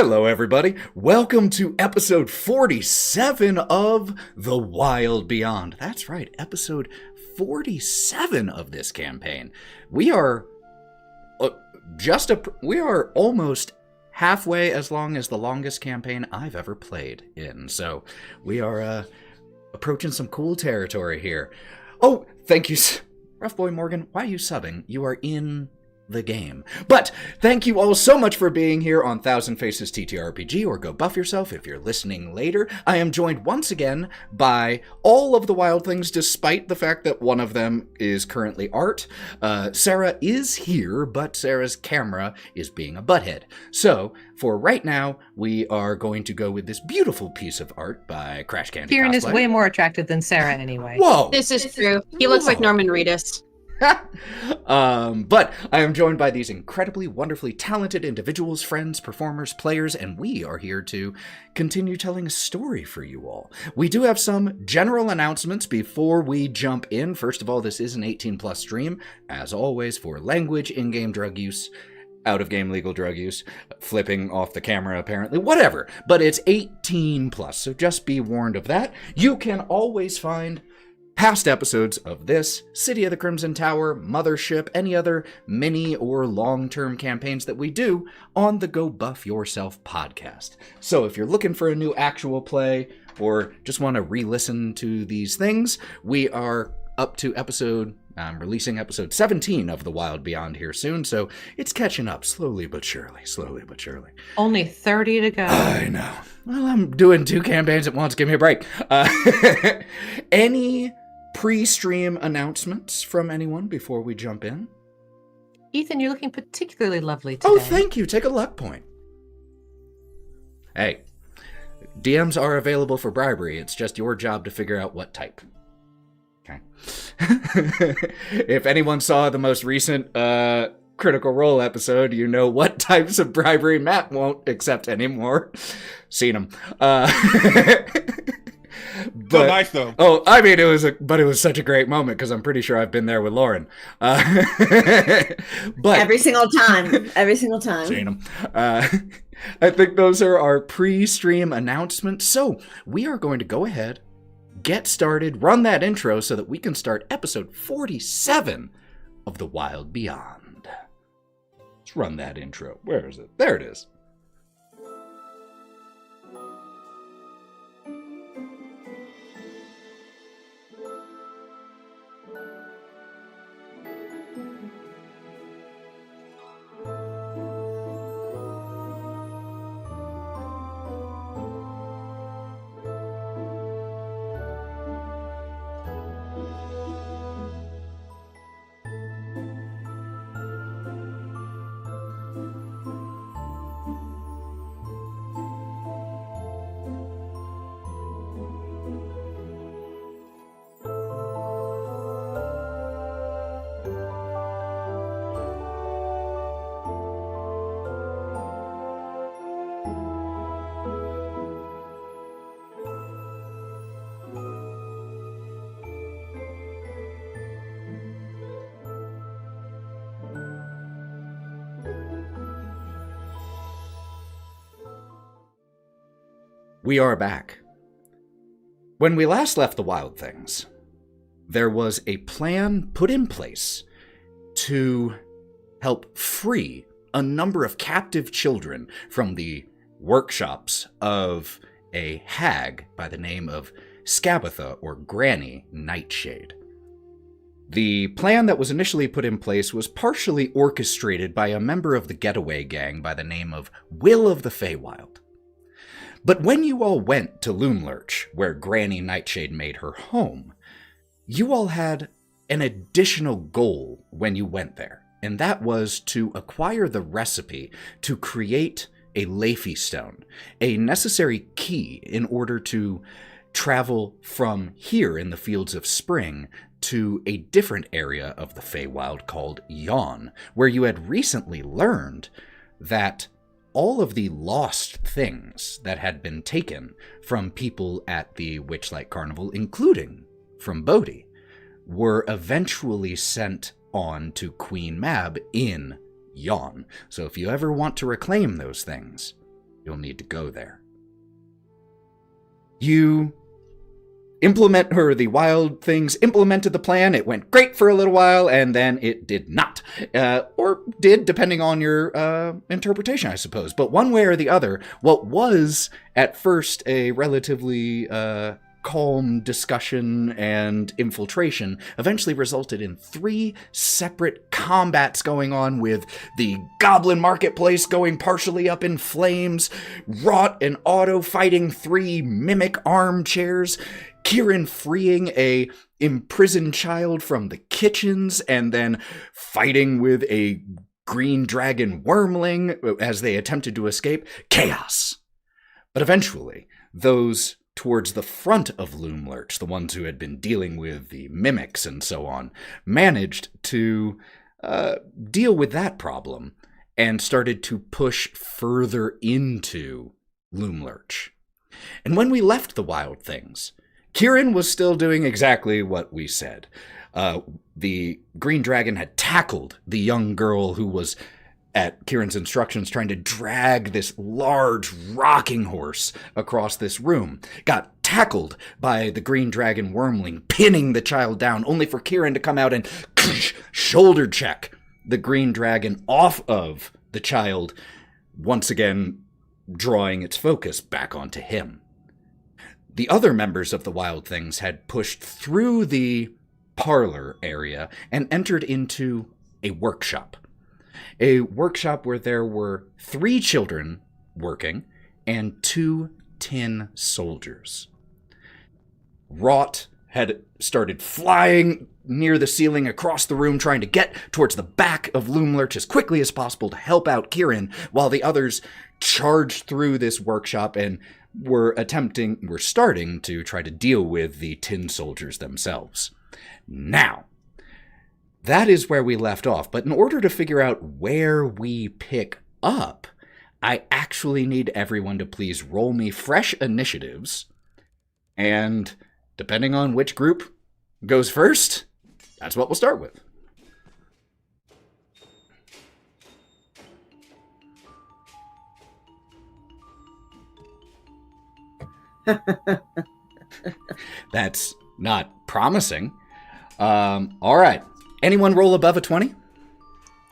Hello, everybody. Welcome to episode 47 of The Wylde Beyond. That's right, episode 47 of this campaign. We are almost halfway as long as the longest campaign I've ever played in. So we are approaching some cool territory here. Oh, thank you, Rough Boy Morgan. Why are you subbing? You are in the game. But thank you all so much for being here on Thousand Faces TTRPG, or go buff yourself if you're listening later. I am joined once again by all of the Wylde things, despite the fact that one of them is currently art. Sarah is here, but Sarah's camera is being a butthead. So, for right now, we are going to go with this beautiful piece of art by Crash Candy Kieren Cosplay. is way more attractive than Sarah anyway. Whoa! This is true. He looks like Norman Reedus. But I am joined by these incredibly, wonderfully talented individuals, friends, performers, players, and we are here to continue telling a story for you all. We do have some general announcements before we jump in. First of all, this is an 18+ stream, as always, for language, in-game drug use, out-of-game legal drug use, flipping off the camera apparently, whatever. But it's 18+, so just be warned of that. You can always find past episodes of this, City of the Crimson Tower, Mothership, any other mini or long-term campaigns that we do on the Go Buff Yourself podcast. So if you're looking for a new actual play or just want to re-listen to these things, we are up to releasing episode 17 of The Wylde Beyond here soon, so it's catching up slowly but surely. Only 30 to go. I know. Well, I'm doing 2 campaigns at once. Give me a break. Any pre-stream announcements from anyone before we jump in? Ethan, you're looking particularly lovely today. Oh, thank you. Take a luck point. Hey, DMs are available for bribery. It's just your job to figure out what type. Okay. If anyone saw the most recent Critical Role episode, you know what types of bribery Matt won't accept anymore. Seen them. So nice though. Oh, I mean, it was such a great moment because I'm pretty sure I've been there with Lauren. But every single time. Seen them. I think those are our pre-stream announcements. So we are going to go ahead, get started, run that intro so that we can start episode 47 of The Wylde Beyond. Let's run that intro. Where is it? There it is. We are back. When we last left the Wylde things, there was a plan put in place to help free a number of captive children from the workshops of a hag by the name of Scabatha, or Granny Nightshade. The plan that was initially put in place was partially orchestrated by a member of the getaway gang by the name of Will of the Feywild. But when you all went to Loomlurch, where Granny Nightshade made her home, you all had an additional goal when you went there, and that was to acquire the recipe to create a Leafy Stone, a necessary key in order to travel from here in the Fields of Spring to a different area of the Feywild called Yawn, where you had recently learned that all of the lost things that had been taken from people at the Witchlight Carnival, including from Bodhi, were eventually sent on to Queen Mab in Yawn. So if you ever want to reclaim those things, you'll need to go there. You the Wylde things implemented the plan. It went great for a little while, and then it did not. Or did, depending on your interpretation, I suppose. But one way or the other, what was at first a relatively calm discussion and infiltration eventually resulted in 3 separate combats going on, with the goblin marketplace going partially up in flames, Wraught and Otto fighting 3 mimic armchairs, Kieren freeing a imprisoned child from the kitchens, and then fighting with a green dragon wormling as they attempted to escape. Chaos. But eventually, those towards the front of Loomlurch, the ones who had been dealing with the mimics and so on, managed to deal with that problem and started to push further into Loomlurch. And when we left the Wylde things, Kieren was still doing exactly what we said. The green dragon had tackled the young girl who was, at Kieran's instructions, trying to drag this large rocking horse across this room. Got tackled by the green dragon wormling, pinning the child down, only for Kieren to come out and shoulder check the green dragon off of the child, once again drawing its focus back onto him. The other members of the Wylde things had pushed through the parlor area and entered into a workshop. A workshop where there were 3 children working and 2 tin soldiers. Wraught had started flying near the ceiling across the room, trying to get towards the back of Loomlurch as quickly as possible to help out Kieren, while the others charged through this workshop and were starting to try to deal with the tin soldiers themselves. Now, that is where we left off, but in order to figure out where we pick up, I actually need everyone to please roll me fresh initiatives, and depending on which group goes first, that's what we'll start with. That's not promising. All right. Anyone roll above a 20?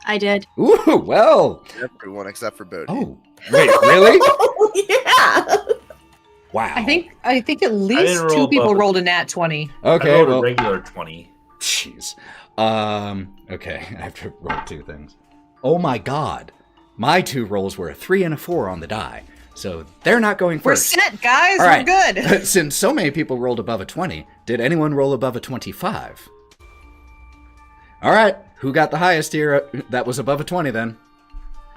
I did. Ooh, well. Everyone except for Bodhi. Oh, wait, really? Oh, yeah. Wow. I think at least 2 people rolled a nat 20. Okay, I rolled well, a regular 20. Jeez. Okay, I have to roll 2 things. Oh my god. My 2 rolls were a 3 and a 4 on the die. So they're not going We're first. set, guys. All right. We're good. Since so many people rolled above a 20, did anyone roll above a 25? All right. Who got the highest here? That was above a 20 then.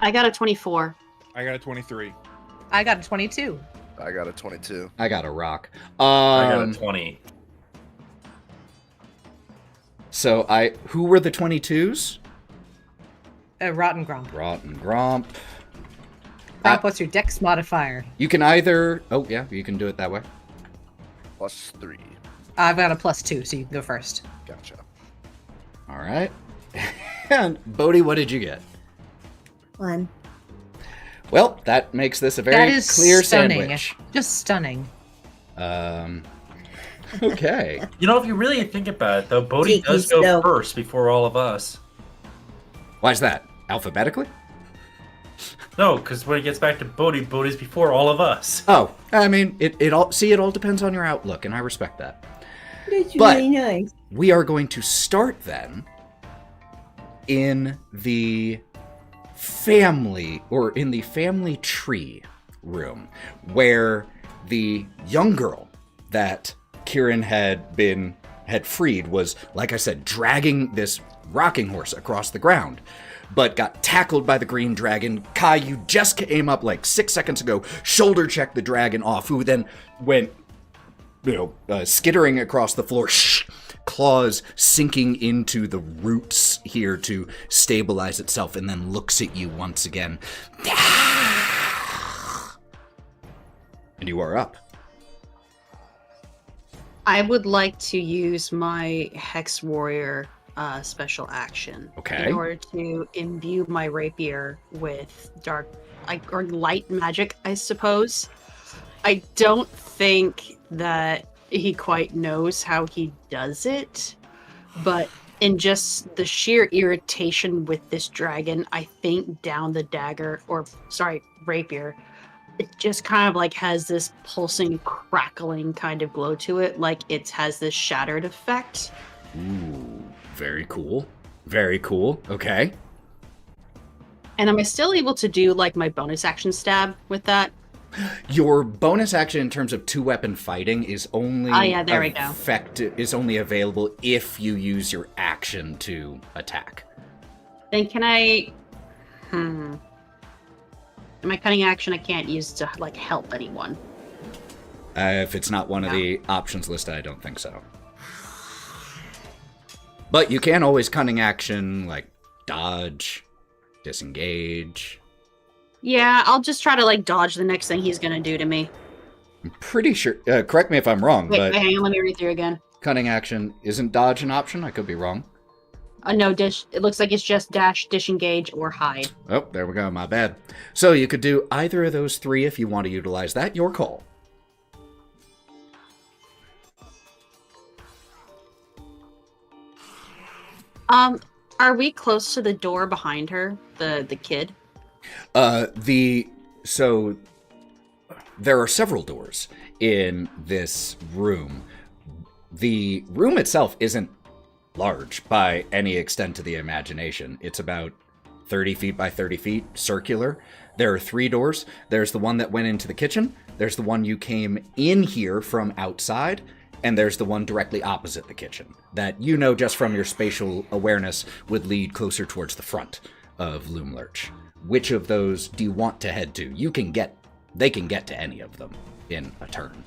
I got a 24. I got a 23. I got a 22. I got a 22. I got a rock. I got a 20. So who were the 22s? Wraught and Gromp. Wraught and Gromp. Gromp, what's your dex modifier? You can either... Oh, yeah, you can do it that way. +3. I've got a +2, so you can go first. Gotcha. All right. And Bodhi, what did you get? 1. Well, that makes this a That very is clear stunning. sandwich. Just stunning. Okay. You know, if you really think about it, though, Bodhi Take does these, go though. first before all of us. Why is that? Alphabetically? No, because when it gets back to Bodhi, Bodhi's before all of us. Oh, I mean, it all depends on your outlook, and I respect that. That's But- really nice. We are going to start then in the family tree room, where the young girl that Kieren had freed was, like I said, dragging this rocking horse across the ground, but got tackled by the green dragon. Kai, you just came up like 6 seconds ago, shoulder checked the dragon off, who then went, skittering across the floor, claws sinking into the roots here to stabilize itself, and then looks at you once again. And you are up. I would like to use my Hex Warrior special action Okay. in order to imbue my rapier with dark or light magic, I suppose. I don't think that he quite knows how he does it, but in just the sheer irritation with this dragon, I think down the dagger, rapier, it just kind of like has this pulsing, crackling kind of glow to it, like it has this shattered effect. Ooh, very cool. Very cool. Okay. And am I still able to do like my bonus action stab with that? Your bonus action in terms of 2-weapon fighting is only there we go. Is only available if you use your action to attack. Then can I? And my cunning action I can't use to like help anyone. If it's not one of the options listed, I don't think so. But you can always cunning action like dodge, disengage. Yeah, I'll just try to like dodge the next thing he's gonna do to me. I'm pretty sure. Correct me if I'm wrong, Wait, but hang on, let me read through again. cunning action isn't dodge an option. I could be wrong. No, it looks like it's just dash, disengage, or hide. Oh, there we go. My bad. So you could do either of those three if you want to utilize that. Your call. Are we close to the door behind her, the kid? So there are several doors in this room. The room itself isn't large by any extent to the imagination. It's about 30 feet by 30 feet, circular. There are 3 doors. There's the one that went into the kitchen. There's the one you came in here from outside. And there's the one directly opposite the kitchen that you know just from your spatial awareness would lead closer towards the front of Loomlurch. Which of those do you want to head to? They can get to any of them in a turn.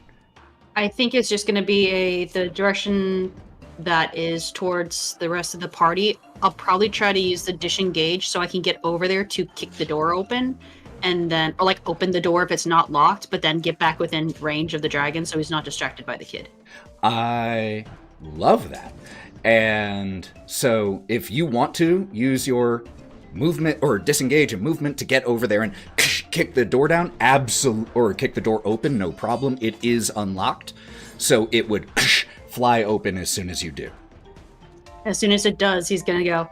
I think it's just going to be the direction that is towards the rest of the party. I'll probably try to use the disengage so I can get over there to kick the door open, and then, or like open the door if it's not locked, but then get back within range of the dragon so he's not distracted by the kid. I love that. And so if you want to use your movement or disengage a movement to get over there and kick the door down, or kick the door open, no problem. It is unlocked. So it would fly open as soon as you do. As soon as it does, he's going to go,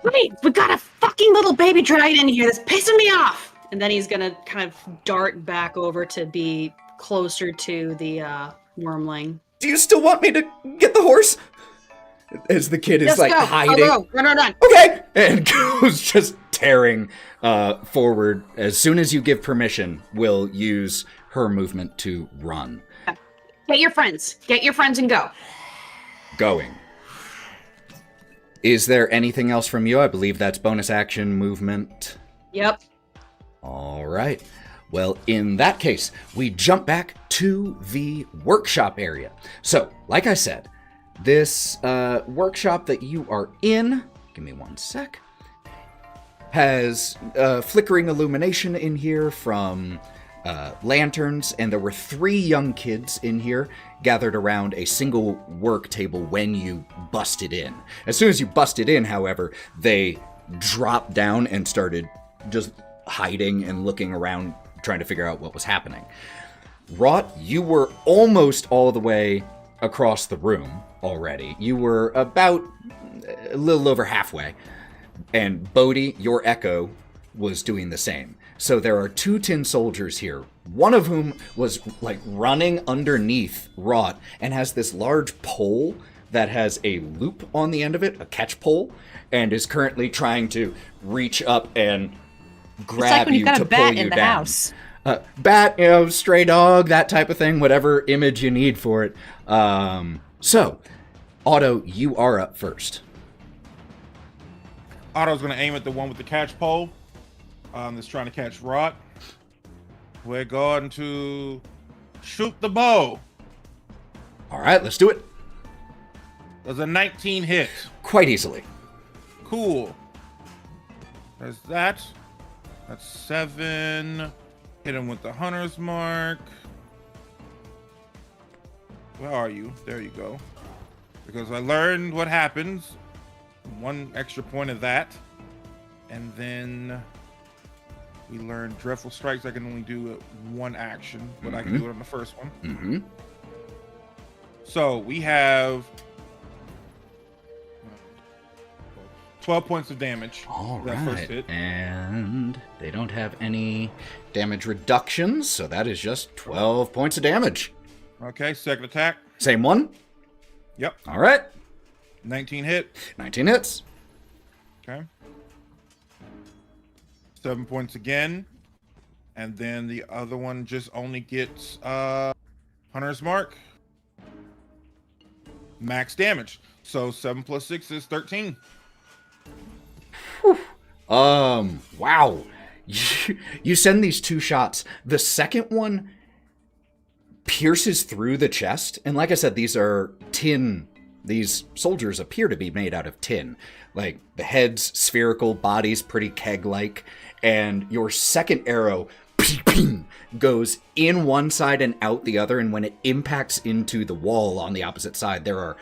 wait, we got a fucking little baby dragon in here that's pissing me off. And then he's going to kind of dart back over to be closer to the wormling. Do you still want me to get the horse? As the kid is hiding. Oh, no. Run. Okay! And goes just tearing forward. As soon as you give permission, will use her movement to run. Get your friends and go. Going. Is there anything else from you? I believe that's bonus action movement. Yep. All right. Well, in that case, we jump back to the workshop area. So, like I said, this workshop that you are in, give me one sec, has flickering illumination in here from lanterns, and there were 3 young kids in here gathered around a single work table when you busted in. As soon as you busted in, however, they dropped down and started just hiding and looking around, trying to figure out what was happening. Wraught, you were almost all the way across the room already. You were about a little over halfway. And Bodhi, your echo, was doing the same. So there are 2 tin soldiers here, one of whom was like running underneath Wraught and has this large pole that has a loop on the end of it, a catch pole, and is currently trying to reach up and grab you to pull you down. House. Bat, stray dog, that type of thing, whatever image you need for it. So, Otto, you are up first. Otto's going to aim at the one with the catch pole that's trying to catch Wraught. We're going to shoot the bow. All right, let's do it. Does a 19 hit? Quite easily. Cool. There's that. That's 7. Hit him with the hunter's mark. Where are you? There you go. Because I learned what happens. 1 extra point of that. And then We learned Dreadful Strikes. I can only do one action, but I can do it on the first one. Mm-hmm. So we have 12 points of damage. All that first right. hit. And they don't have any damage reductions, so that is just 12 points of damage. Okay, second attack. Same one? Yep. All right. 19 hit. 19 hits. Okay. 7 points again. And then the other one just only gets Hunter's Mark. Max damage. So 7 plus 6 is 13. Wow. You send these 2 shots. The second one pierces through the chest. And like I said, these are tin. These soldiers appear to be made out of tin. Like, the head's spherical, body's pretty keg-like. And your second arrow goes in one side and out the other. And when it impacts into the wall on the opposite side, there are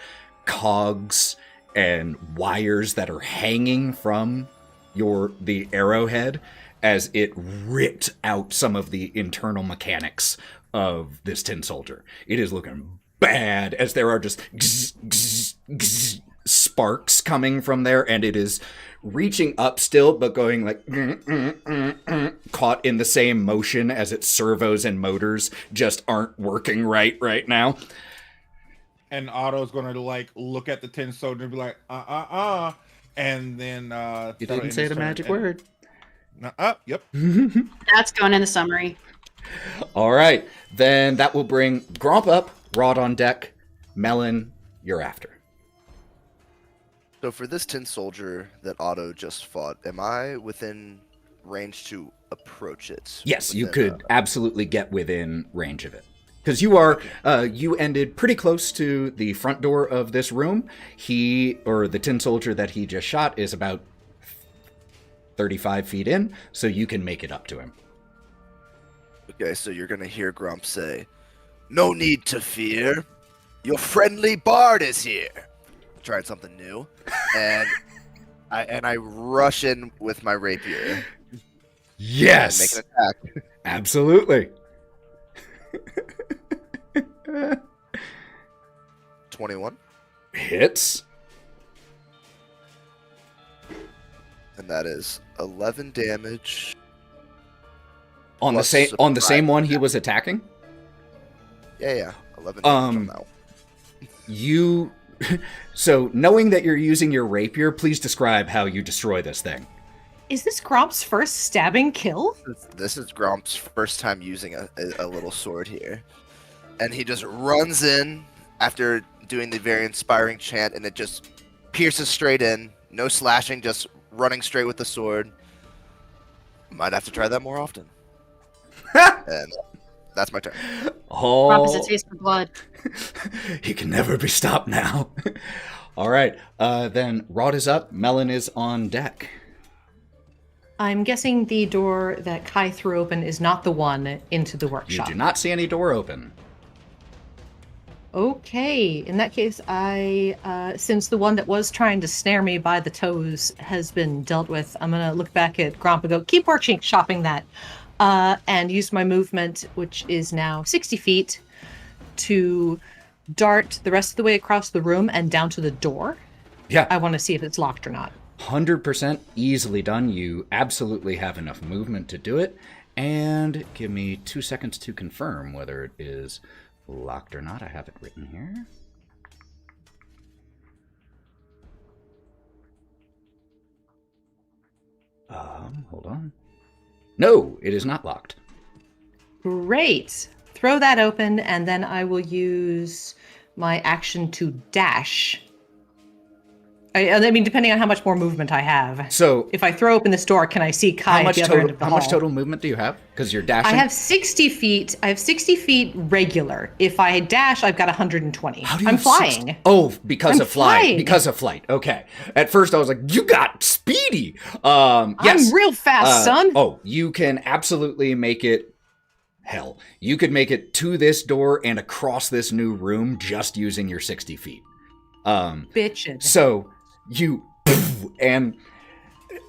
cogs and wires that are hanging from the arrowhead as it ripped out some of the internal mechanics of this tin soldier. It is looking bad as there are just sparks coming from there, and it is reaching up still, but going like caught in the same motion as its servos and motors just aren't working right now. And Otto's gonna like look at the tin soldier and be like, and then You didn't say the magic word. Yep. That's going in the summary. All right, then that will bring Gromp up, Wraught on deck. Melon, you're after. So for this tin soldier that Otto just fought, am I within range to approach it? Yes, you within, could absolutely get within range of it. Because you are, you ended pretty close to the front door of this room. The tin soldier that he just shot is about 35 feet in, so you can make it up to him. Okay, so you're gonna hear Gromp say, "No need to fear. Your friendly bard is here." Trying something new, and I rush in with my rapier. Yes, And make an attack. Absolutely. 21, Hits. and that is 11 damage. On the Plus same surprise. one he was attacking. Yeah, 11 damage on that one. You so knowing that you're using your rapier, please describe how you destroy this thing. Is this Gromp's first stabbing kill? This is Gromp's first time using a little sword here. And he just runs in after doing the very inspiring chant, and it just pierces straight in. No slashing, just running straight with the sword. Might have to try that more often. And that's my turn. Gromp is a Oh, taste for blood. he can never be stopped now. All right, then Wraught is up. Melon is on deck. I'm guessing the door that Kai threw open is not the one into the You workshop. do not see any door open. Okay, in that case, since the one that was trying to snare me by the toes has been dealt with, I'm gonna look back at Gromp and go, keep shopping that, and use my movement, which is now 60 feet, to dart the rest of the way across the room and down to the door. Yeah. I want to see if it's locked or not. 100% easily done. You absolutely have enough movement to do it. And give me 2 seconds to confirm whether it is locked or not. I have it written here. Hold on. No, it is not locked. Great. Throw that open, and then I will use my action to dash. I mean, depending on how much more movement I have. So, If I throw open this door, can I see Kai at the other end of the how hall? much total movement do you have? Because you're dashing. I have 60 feet. I have 60 feet regular. If I dash, I've got 120. How do you I'm have 60 flying. Oh, because I'm of flight. flying. Because of flight. Okay. At first, I was like, "You got speedy." Yes. I'm real fast, son. Oh, you can absolutely make it. Hell, you could make it to this door and across this new room just using your 60 feet. Bitchin'. So you and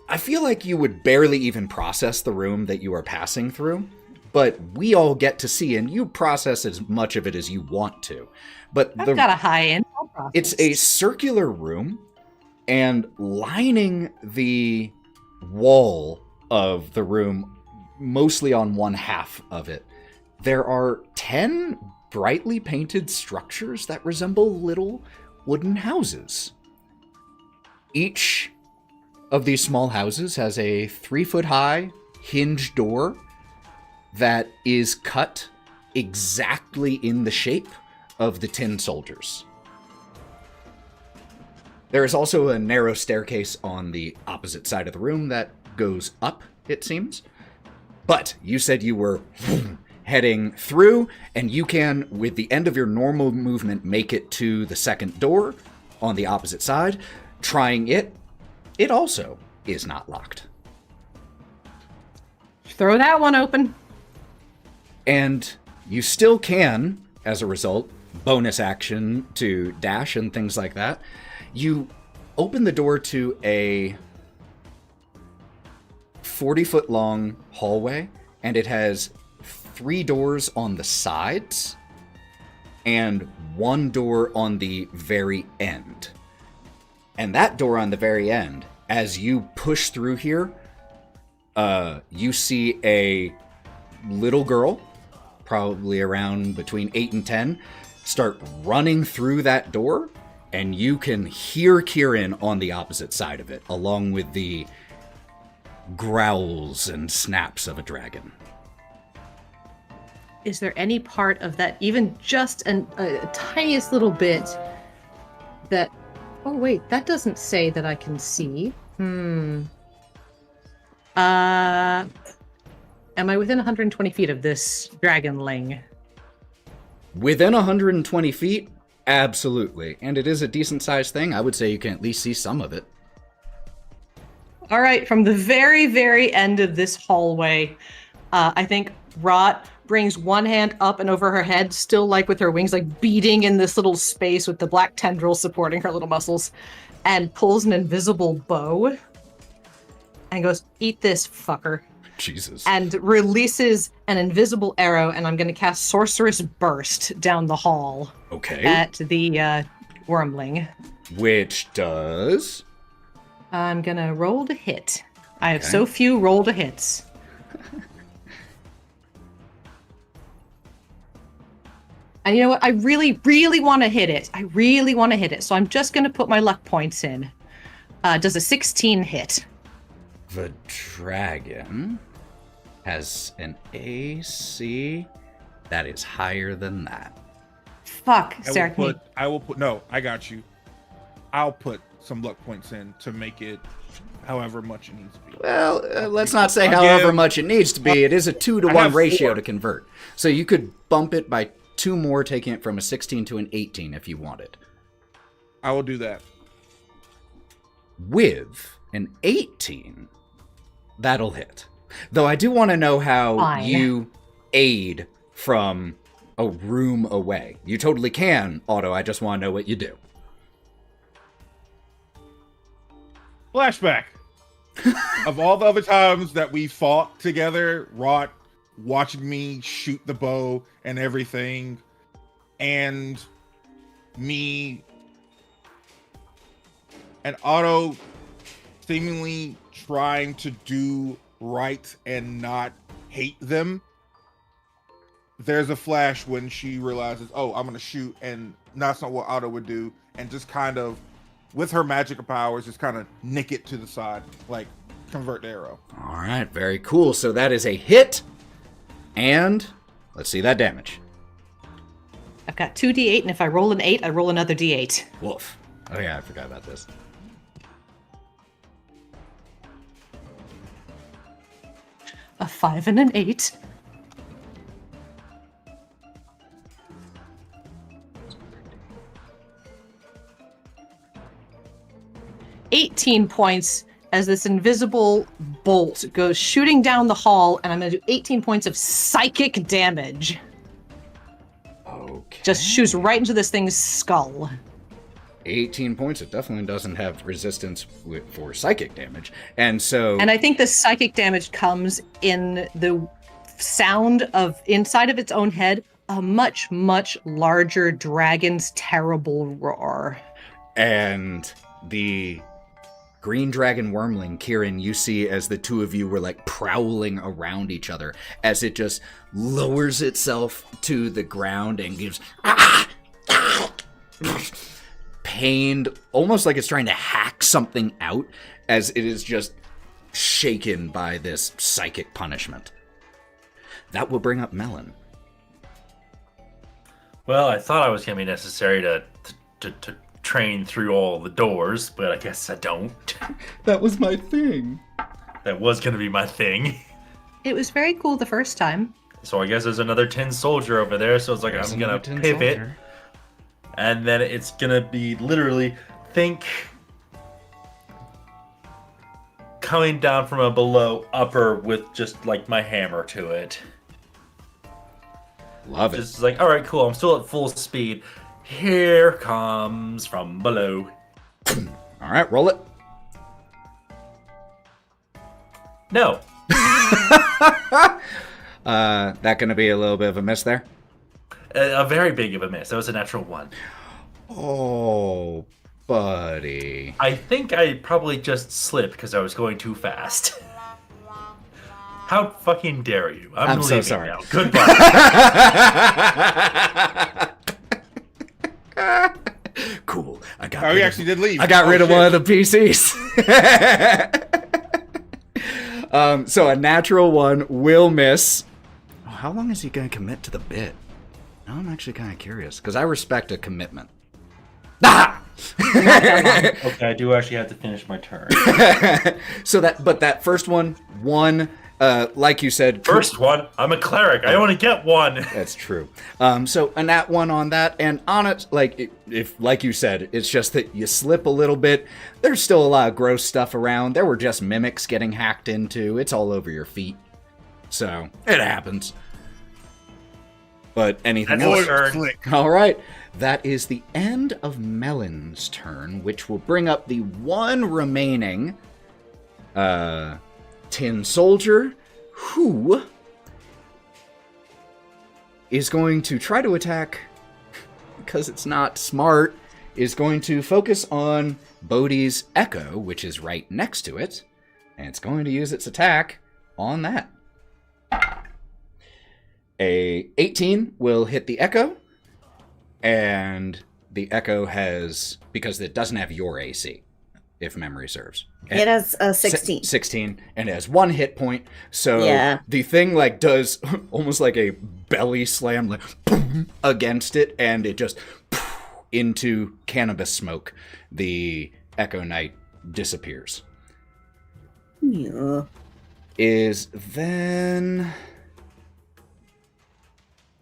I feel like you would barely even process the room that you are passing through, but we all get to see, and you process as much of it as you want to. But I've got a high end. Process. It's a circular room, and lining the wall of the room, mostly on one half of it, there are 10 brightly painted structures that resemble little wooden houses. Each of these small houses has a 3-foot-high hinged door that is cut exactly in the shape of the tin soldiers. There is also a narrow staircase on the opposite side of the room that goes up, it seems. But you said you were heading through, and you can, with the end of your normal movement, make it to the second door on the opposite side. Trying it, it also is not locked. Throw that one open. And you still can, as a result, bonus action to dash and things like that. You open the door to a 40-foot long hallway, and it has 3 doors on the sides and 1 door on the very end. And that door on the very end, as you push through here, you see a little girl, probably around between 8 and 10, start running through that door, and you can hear Kieren on the opposite side of it, along with the growls and snaps of a dragon. Is there any part of that, even just a tiniest little bit, that... Oh, wait, that doesn't say that I can see. Am I within 120 feet of this dragonling? Within 120 feet? Absolutely. And it is a decent-sized thing. I would say you can at least see some of it. All right, from the very, very end of this hallway, I think Wraught brings one hand up and over her head, still like with her wings like beating in this little space with the black tendrils supporting her little muscles, and pulls an invisible bow and goes, "Eat this, fucker." Jesus. And releases an invisible arrow, and I'm going to cast Sorceress Burst down the hall. Okay. At the wormling. Which does... I'm going to roll to hit. I have so few roll to hits. And you know what? I really, really want to hit it. I really want to hit it. So I'm just going to put my luck points in. Does a 16 hit? The dragon has an AC that is higher than that. Fuck, Sarah. No, I got you. I'll put some luck points in to make it however much it needs to be. Well, let's not say however much it needs to be. It is a 2-to-1 ratio to convert. So you could bump it by 2 more, taking it from a 16 to an 18 if you wanted. I will do that. With an 18, that'll hit. Though I do want to know how you aid from a room away. You totally can, Otto. I just want to know what you do. Flashback. Of all the other times that we fought together, Wraught watching me shoot the bow and everything, and me and Otto seemingly trying to do right and not hate them. There's a flash when she realizes, oh, I'm gonna shoot, and that's not what Otto would do, and just kind of, with her magical powers, just kind of nick it to the side, like convert the arrow. All right, very cool. So that is a hit, and let's see that damage. I've got 2d8, and if I roll an 8, I roll another d8. Woof. Oh yeah, I forgot about this. A 5 and an 8. $18 points as this invisible bolt goes shooting down the hall, and I'm going to do 18 points of psychic damage. Okay. Just shoots right into this thing's skull. 18 points. It definitely doesn't have resistance for psychic damage. And so... And I think the psychic damage comes in the sound of, inside of its own head, a much, much larger dragon's terrible roar. And the green dragon wormling, Kieren, you see as the two of you were like prowling around each other, as it just lowers itself to the ground and gives pained, almost like it's trying to hack something out, as it is just shaken by this psychic punishment. That will bring up Melon. Well, I thought I was going to be necessary to train through all the doors, but I guess I don't. That was my thing. That was going to be my thing. It was very cool the first time. So I guess there's another tin soldier over there, so it's like I'm going to pivot. Soldier. And then it's going to be literally, think coming down from a below upper with just like my hammer to it. Love it. Just like, all right, cool. I'm still at full speed. Here comes from below. All right, roll it. No. That going to be a little bit of a miss there? A very big of a miss. That was a natural 1. Oh, buddy. I think I probably just slipped because I was going too fast. How fucking dare you? I'm so sorry. Now. Goodbye. Cool. I got. Oh, he actually did leave. I got rid of one of the PCs. So a natural 1 will miss. Oh, how long is he going to commit to the bit? Now I'm actually kind of curious because I respect a commitment. Ah! Okay, I do actually have to finish my turn. So that first one, like you said, first one. I'm a cleric. I only get 1. That's true. So a nat 1 on that, and on it, if like you said, it's just that you slip a little bit. There's still a lot of gross stuff around. There were just mimics getting hacked into. It's all over your feet, so it happens. But anything else? All right. That is the end of Melon's turn, which will bring up the one remaining tin soldier, who is going to try to attack, because it's not smart, is going to focus on Bodhi's Echo, which is right next to it, and it's going to use its attack on that. A 18 will hit the Echo, and the Echo has, because it doesn't have your AC, if memory serves. It has a 16. 16, and it has 1 hit point, so yeah. The thing does almost like a belly slam boom, against it, and it just into cannabis smoke. The Echo Knight disappears. Yeah. Is then...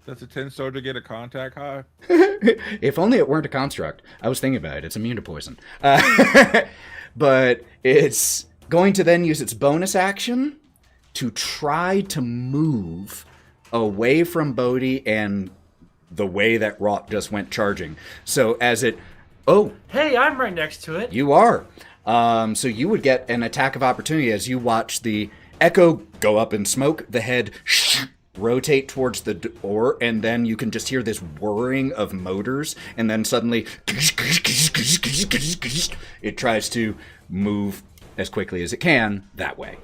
Does a tin soldier get a contact high? If only it weren't a construct. I was thinking about it. It's immune to poison. But it's going to then use its bonus action to try to move away from Bodhi and the way that Wraught just went charging. So as it... Oh! Hey, I'm right next to it. You are. So you would get an attack of opportunity as you watch the Echo go up in smoke, the head... rotate towards the door, and then you can just hear this whirring of motors, and then suddenly it tries to move as quickly as it can that way.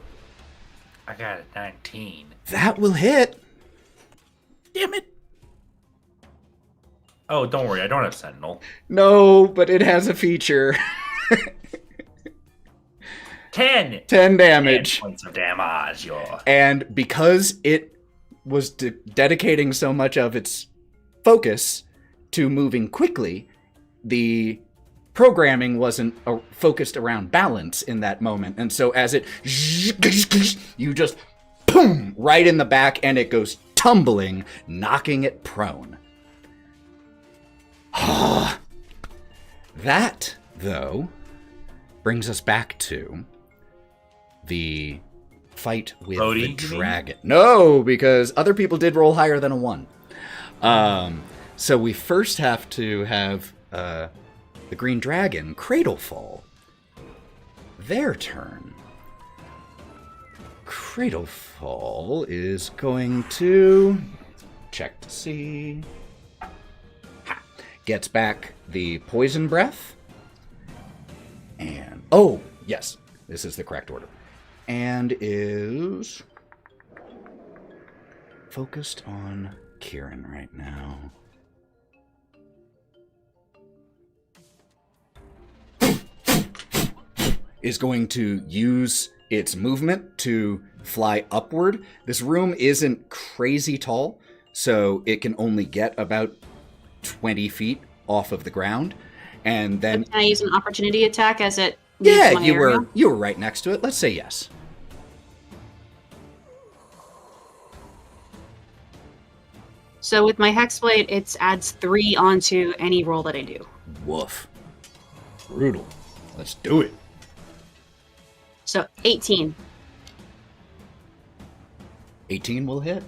I got a 19. That will hit. Damn it. Oh, don't worry, I don't have Sentinel. No, but it has a feature. 10 damage. 10 points of damage, yo. And because it was dedicating so much of its focus to moving quickly, the programming wasn't focused around balance in that moment. And so as it... you just... boom! Right in the back, and it goes tumbling, knocking it prone. That, though, brings us back to the... fight with Bodhi, the dragon. No, because other people did roll higher than a 1. So we first have to have the green dragon, Cradlefall. Their turn. Cradlefall is going to check to see. Ha! Gets back the poison breath. And oh, yes, this is the correct order. And is focused on Kieren right now. Is going to use its movement to fly upward. This room isn't crazy tall, so it can only get about 20 feet off of the ground. And then Can I use an opportunity attack as it leaves yeah, my you area? were right next to it. Let's say yes. So with my Hexblade, it adds 3 onto any roll that I do. Woof. Brutal. Let's do it. So 18. 18 will hit.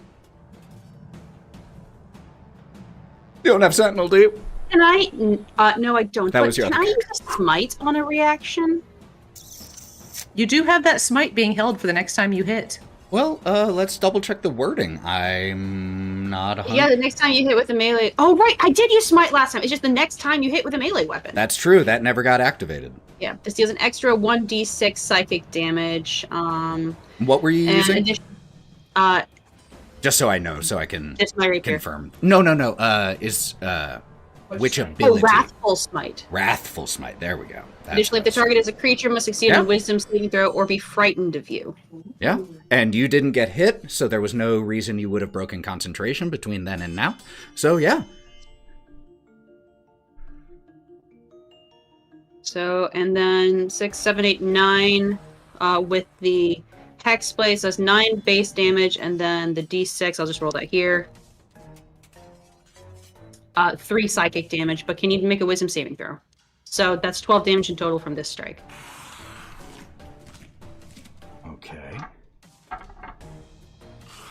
You don't have Sentinel, do you? Can I? No, I don't. That But was your can other I use a smite on a reaction? You do have that smite being held for the next time you hit. Well, let's double check the wording. I'm not 100. Yeah, the next time you hit with a melee. Oh, right. I did use smite last time. It's just the next time you hit with a melee weapon. That's true. That never got activated. Yeah, this deals an extra 1d6 psychic damage. What were you using? Addition, Just so I know, so I can just my rapier. confirm. No. Is which Oh, ability? Wrathful Smite. Wrathful Smite. There we go. That's Additionally, if the what target is a creature, must succeed Yeah. on Wisdom saving throw or be frightened of you. Yeah, and you didn't get hit, so there was no reason you would have broken concentration between then and now. So yeah. So, and then 6, 7, 8, 9 with the Hexblade, so that's 9 base damage, and then the d6, I'll just roll that here. 3 psychic damage, but can you make a Wisdom saving throw? So that's 12 damage in total from this strike. Okay.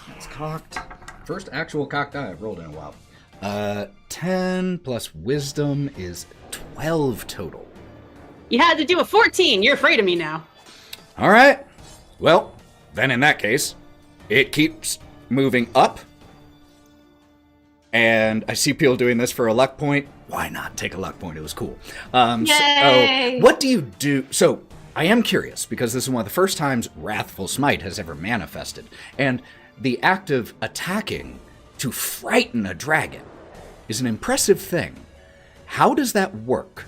That's cocked. First actual cocked die I've rolled in a while. 10 plus wisdom is 12 total. You had to do a 14! You're afraid of me now. All right. Well, then in that case, it keeps moving up. And I see people doing this for a luck point. Why not take a luck point? It was cool. Yay! So, what do you do? So, I am curious, because this is one of the first times Wrathful Smite has ever manifested. And the act of attacking to frighten a dragon is an impressive thing. How does that work?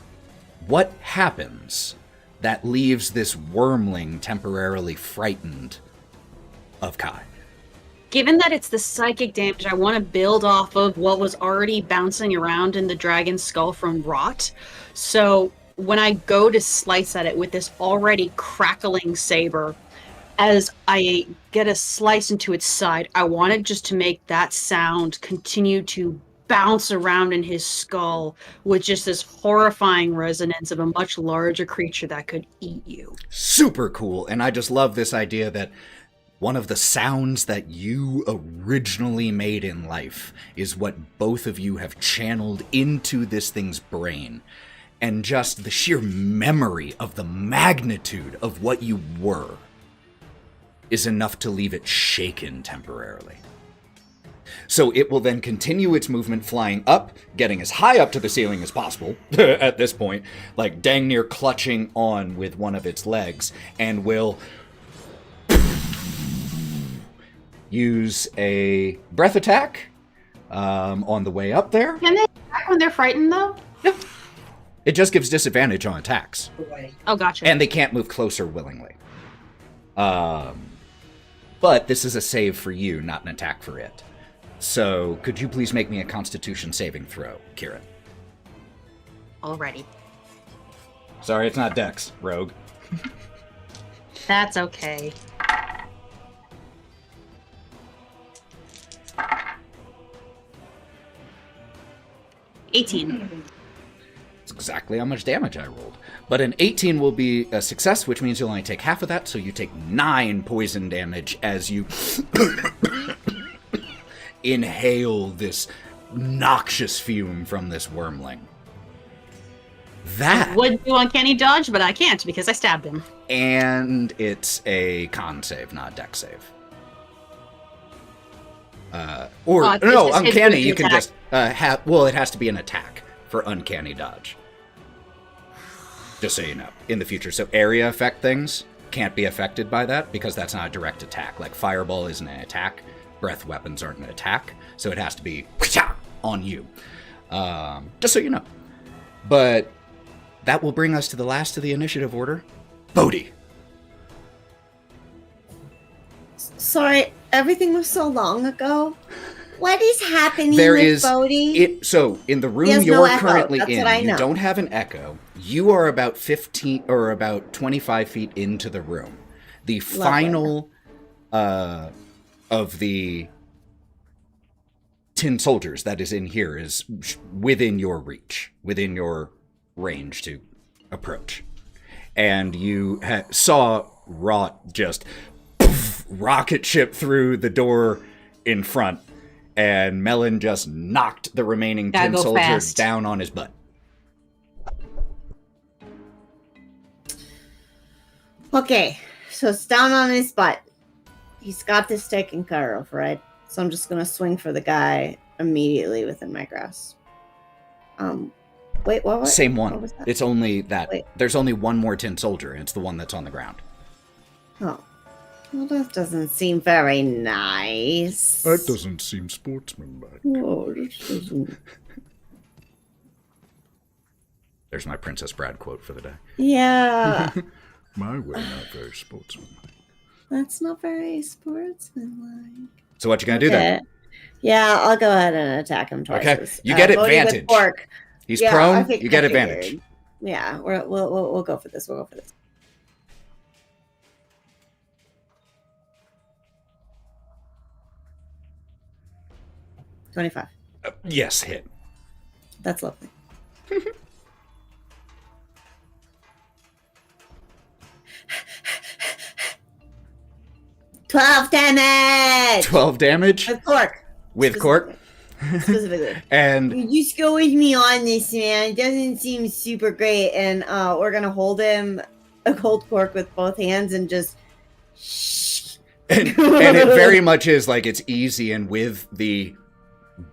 What happens that leaves this wormling temporarily frightened of Kai? Given that it's the psychic damage, I want to build off of what was already bouncing around in the dragon's skull from Wraught. So when I go to slice at it with this already crackling saber, as I get a slice into its side, I wanted just to make that sound continue to bounce around in his skull with just this horrifying resonance of a much larger creature that could eat you. Super cool. And I just love this idea that one of the sounds that you originally made in life is what both of you have channeled into this thing's brain. And just the sheer memory of the magnitude of what you were is enough to leave it shaken temporarily. So it will then continue its movement flying up, getting as high up to the ceiling as possible at this point, like dang near clutching on with one of its legs, and will use a breath attack on the way up there. Can they attack when they're frightened, though? Yep. It just gives disadvantage on attacks. Oh, gotcha. And they can't move closer willingly. But this is a save for you, not an attack for it. So, could you please make me a Constitution saving throw, Kieren? Already. Sorry, it's not Dex, rogue. That's okay. $18. That's exactly how much damage I rolled. But an 18 will be a success, which means you'll only take half of that, so you take 9 poison damage as you inhale this noxious fume from this wormling. That Would do uncanny dodge, but I can't because I stabbed him. and it's a con save, not dex save. Or it's no, just- it's uncanny. with You the can attack. just have. Well, it has to be an attack for uncanny dodge. Just so you know, in the future. So area effect things can't be affected by that because that's not a direct attack. Like fireball isn't an attack. Breath weapons aren't an attack. So it has to be on you. Just so you know. But that will bring us to the last of the initiative order. Bodhi. Sorry, everything was so long ago. What is happening There with is Bodhi? so in the He room has you're no echo. currently That's in, what I you know. don't have an echo. You are about 15 or about 25 feet into the room. The final of the tin soldiers that is in here is within your reach, within your range to approach. And you saw Wraught just rocket ship through the door in front, and Melon just knocked the remaining Gotta tin go soldier fast. down on his butt. Okay, so it's down on his butt. He's got this taken care of, right? So I'm just gonna swing for the guy immediately within my grasp. Wait, what? Same What one. was that? It's only that Wait. there's only one more tin soldier, and it's the one that's on the ground. Oh, well, that doesn't seem very nice. That doesn't seem sportsmanlike. Oh, this doesn't. There's my Princess Brad quote for the day. Yeah, My way, not very sportsmanlike. that's not very sportsmanlike. So what you gonna do then? Okay. Yeah, I'll go ahead and attack him twice. Okay, you get Bodhi with advantage. Pork. He's Yeah, I prone. think- You get I advantage. figured. Yeah, we'll go for this. We'll go for this. $25. Yes, hit. That's lovely. 12 damage! 12 damage With cork. with cork. Specifically. And You just go with me on this, man. It doesn't seem super great. And we're going to hold him a cold cork with both hands and just. and it very much is like it's easy, and with the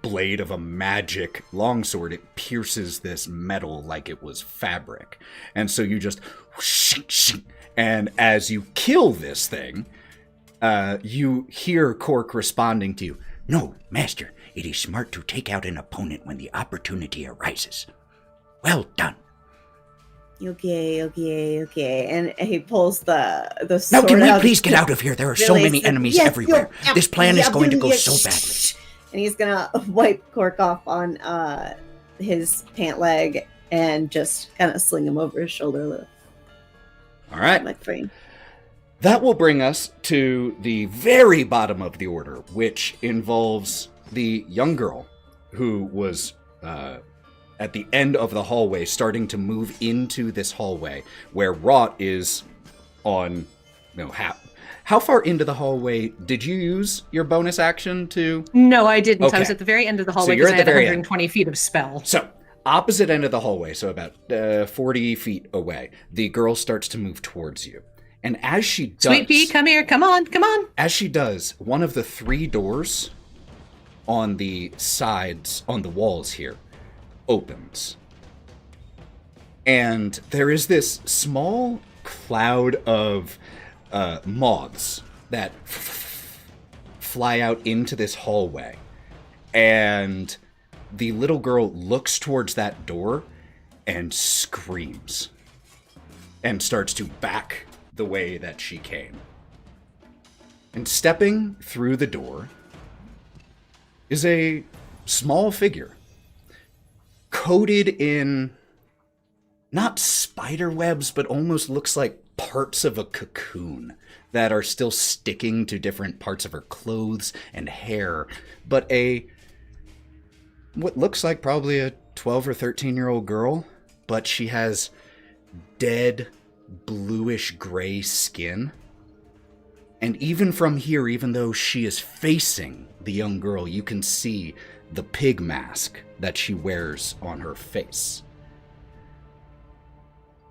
blade of a magic longsword, it pierces this metal like it was fabric. And so you just and as you kill this thing, you hear Cork responding to you. No, master, it is smart to take out an opponent when the opportunity arises. Well done. Okay. And he pulls the Now sword can we out. please get out of here? There are so Really many sick. enemies Yes, everywhere. yeah, This plan is yeah, going to go yeah, so shh. badly. And he's gonna wipe Cork off on his pant leg and just kind of sling him over his shoulder a little. All right. Like frame. That will bring us to the very bottom of the order, which involves the young girl who was at the end of the hallway, starting to move into this hallway where Wraught is on. No, how far into the hallway did you use your bonus action to? No, I didn't. Okay. I was at the very end of the So hallway you're because at I had the very 120 feet of spell. So, opposite end of the hallway, so about 40 feet away, the girl starts to move towards you. And as she does... Sweet pea, come here. Come on. As she does, one of the 3 doors on the sides, on the walls here, opens. And there is this small cloud of moths that fly out into this hallway. And the little girl looks towards that door and screams and starts to back the way that she came. And stepping through the door is a small figure coated in not spider webs, but almost looks like parts of a cocoon that are still sticking to different parts of her clothes and hair, but what looks like probably a 12 or 13-year-old girl, but she has dead bluish gray skin. And even from here, even though she is facing the young girl, you can see the pig mask that she wears on her face.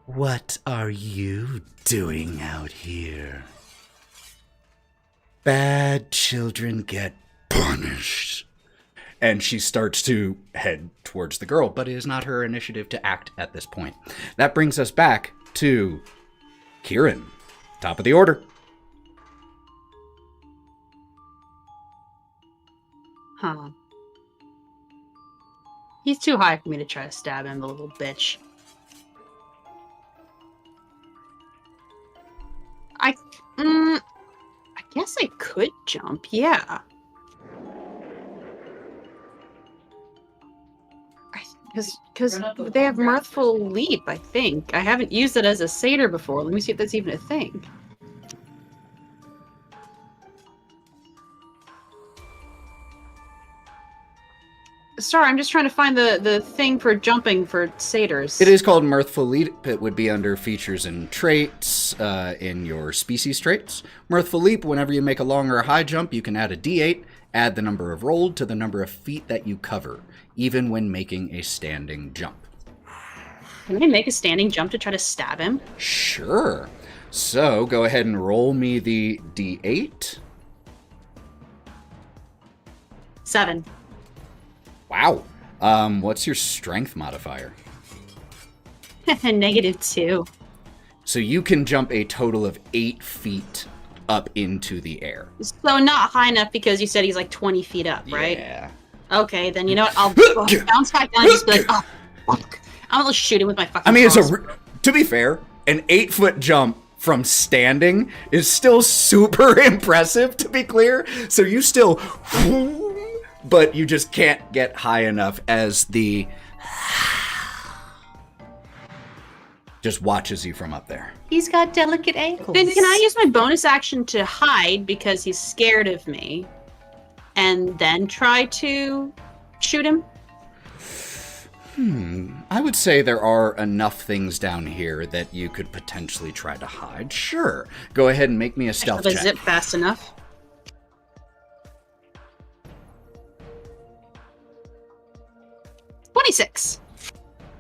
What are you doing out here? Bad children get punished. And she starts to head towards the girl, but it is not her initiative to act at this point. That brings us back to Kieren, top of the order. Huh. He's too high for me to try to stab him, the little bitch. I guess I could jump, yeah. Because they have Mirthful Leap, I think. I haven't used it as a satyr before. Let me see if that's even a thing. Sorry, I'm just trying to find the thing for jumping for satyrs. It is called Mirthful Leap. It would be under features and traits in your species traits. Mirthful Leap, whenever you make a long or a high jump, you can add a d8, add the number of rolled to the number of feet that you cover, even when making a standing jump. Can I make a standing jump to try to stab him? Sure. So go ahead and roll me the d8. 7. Wow. What's your strength modifier? -2. So you can jump a total of 8 feet up into the air. So not high enough because you said he's like 20 feet up, right? Yeah. Okay, then you know what? I'll bounce back down and just be like, oh, fuck. I'm gonna shoot him with my fucking I mean, crossbow. to be fair, an 8-foot jump from standing is still super impressive, to be clear. So you still, but you just can't get high enough as the just watches you from up there. He's got delicate ankles. Then can I use my bonus action to hide because he's scared of me, and then try to shoot him? I would say there are enough things down here that you could potentially try to hide. Sure. Go ahead and make me a stealth I check. zip fast enough. $26.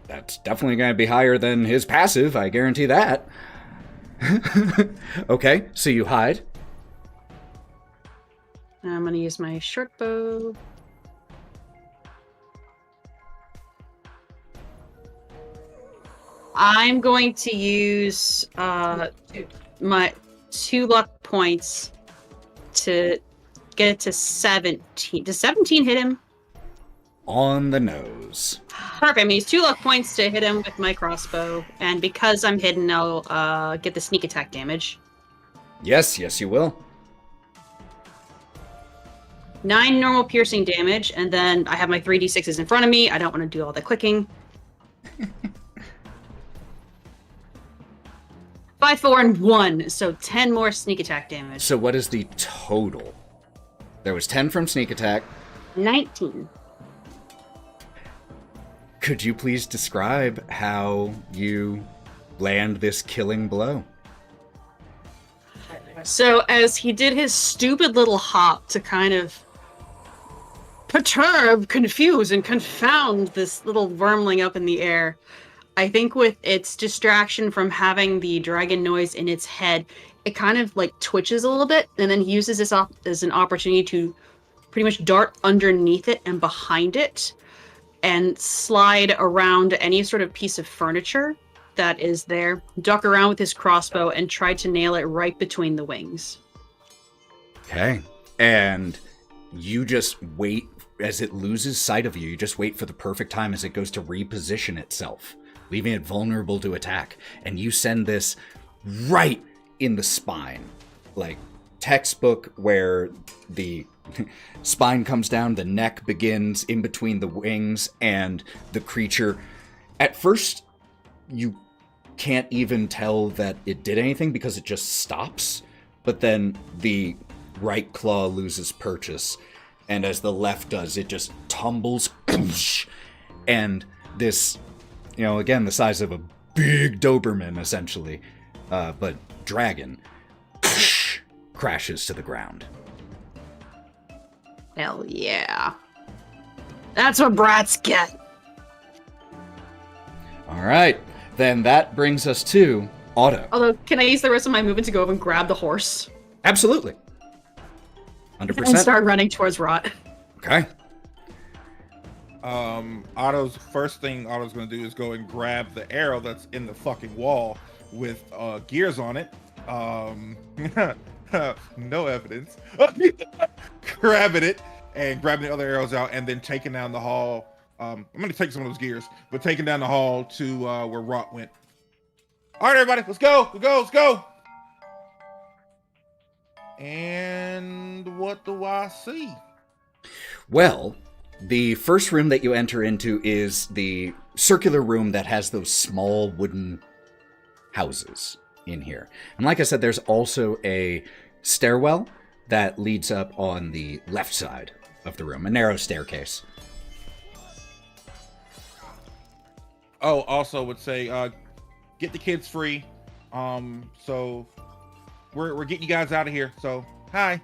That's definitely going to be higher than his passive, I guarantee that. Okay, so you hide. I'm gonna use my short bow. I'm going to use my 2 luck points to get it to 17. Does 17 hit him? On the nose. Perfect. I'm gonna use 2 luck points to hit him with my crossbow, and because I'm hidden, I'll get the sneak attack damage. Yes, you will. 9 normal piercing damage, and then I have my 3d6s in front of me. I don't want to do all the clicking. 5, 4, and 1, so 10 more sneak attack damage. So what is the total? There was 10 from sneak attack. 19. Could you please describe how you land this killing blow? So as he did his stupid little hop to kind of perturb, confuse, and confound this little wormling up in the air, I think with its distraction from having the dragon noise in its head, it kind of like twitches a little bit, and then he uses this as an opportunity to pretty much dart underneath it and behind it and slide around any sort of piece of furniture that is there, duck around with his crossbow, and try to nail it right between the wings. Okay. And you just wait as it loses sight of you. You just wait for the perfect time as it goes to reposition itself, leaving it vulnerable to attack. And you send this right in the spine. Like textbook where the spine comes down, the neck begins in between the wings, and the creature, at first, you can't even tell that it did anything because it just stops. But then the right claw loses purchase, and as the left does, it just tumbles, and this, again, the size of a big Doberman, essentially, but dragon, crashes to the ground. Hell yeah. That's what brats get. All right. then that brings us to Otto. Although, can I use the rest of my movement to go over and grab the horse? Absolutely. 100%. And start running towards Wraught. Okay. Otto's first thing Otto's gonna do is go and grab the arrow that's in the fucking wall with gears on it. No evidence. Grabbing it and grabbing the other arrows out and then taking down the hall. I'm gonna take some of those gears, but taking down the hall to where Wraught went. All right, everybody, let's go. Let's go. And what do I see? Well, the first room that you enter into is the circular room that has those small wooden houses in here. And like I said, there's also a stairwell that leads up on the left side of the room, a narrow staircase. Oh, also would say, get the kids free. So we're getting you guys out of here. So hi.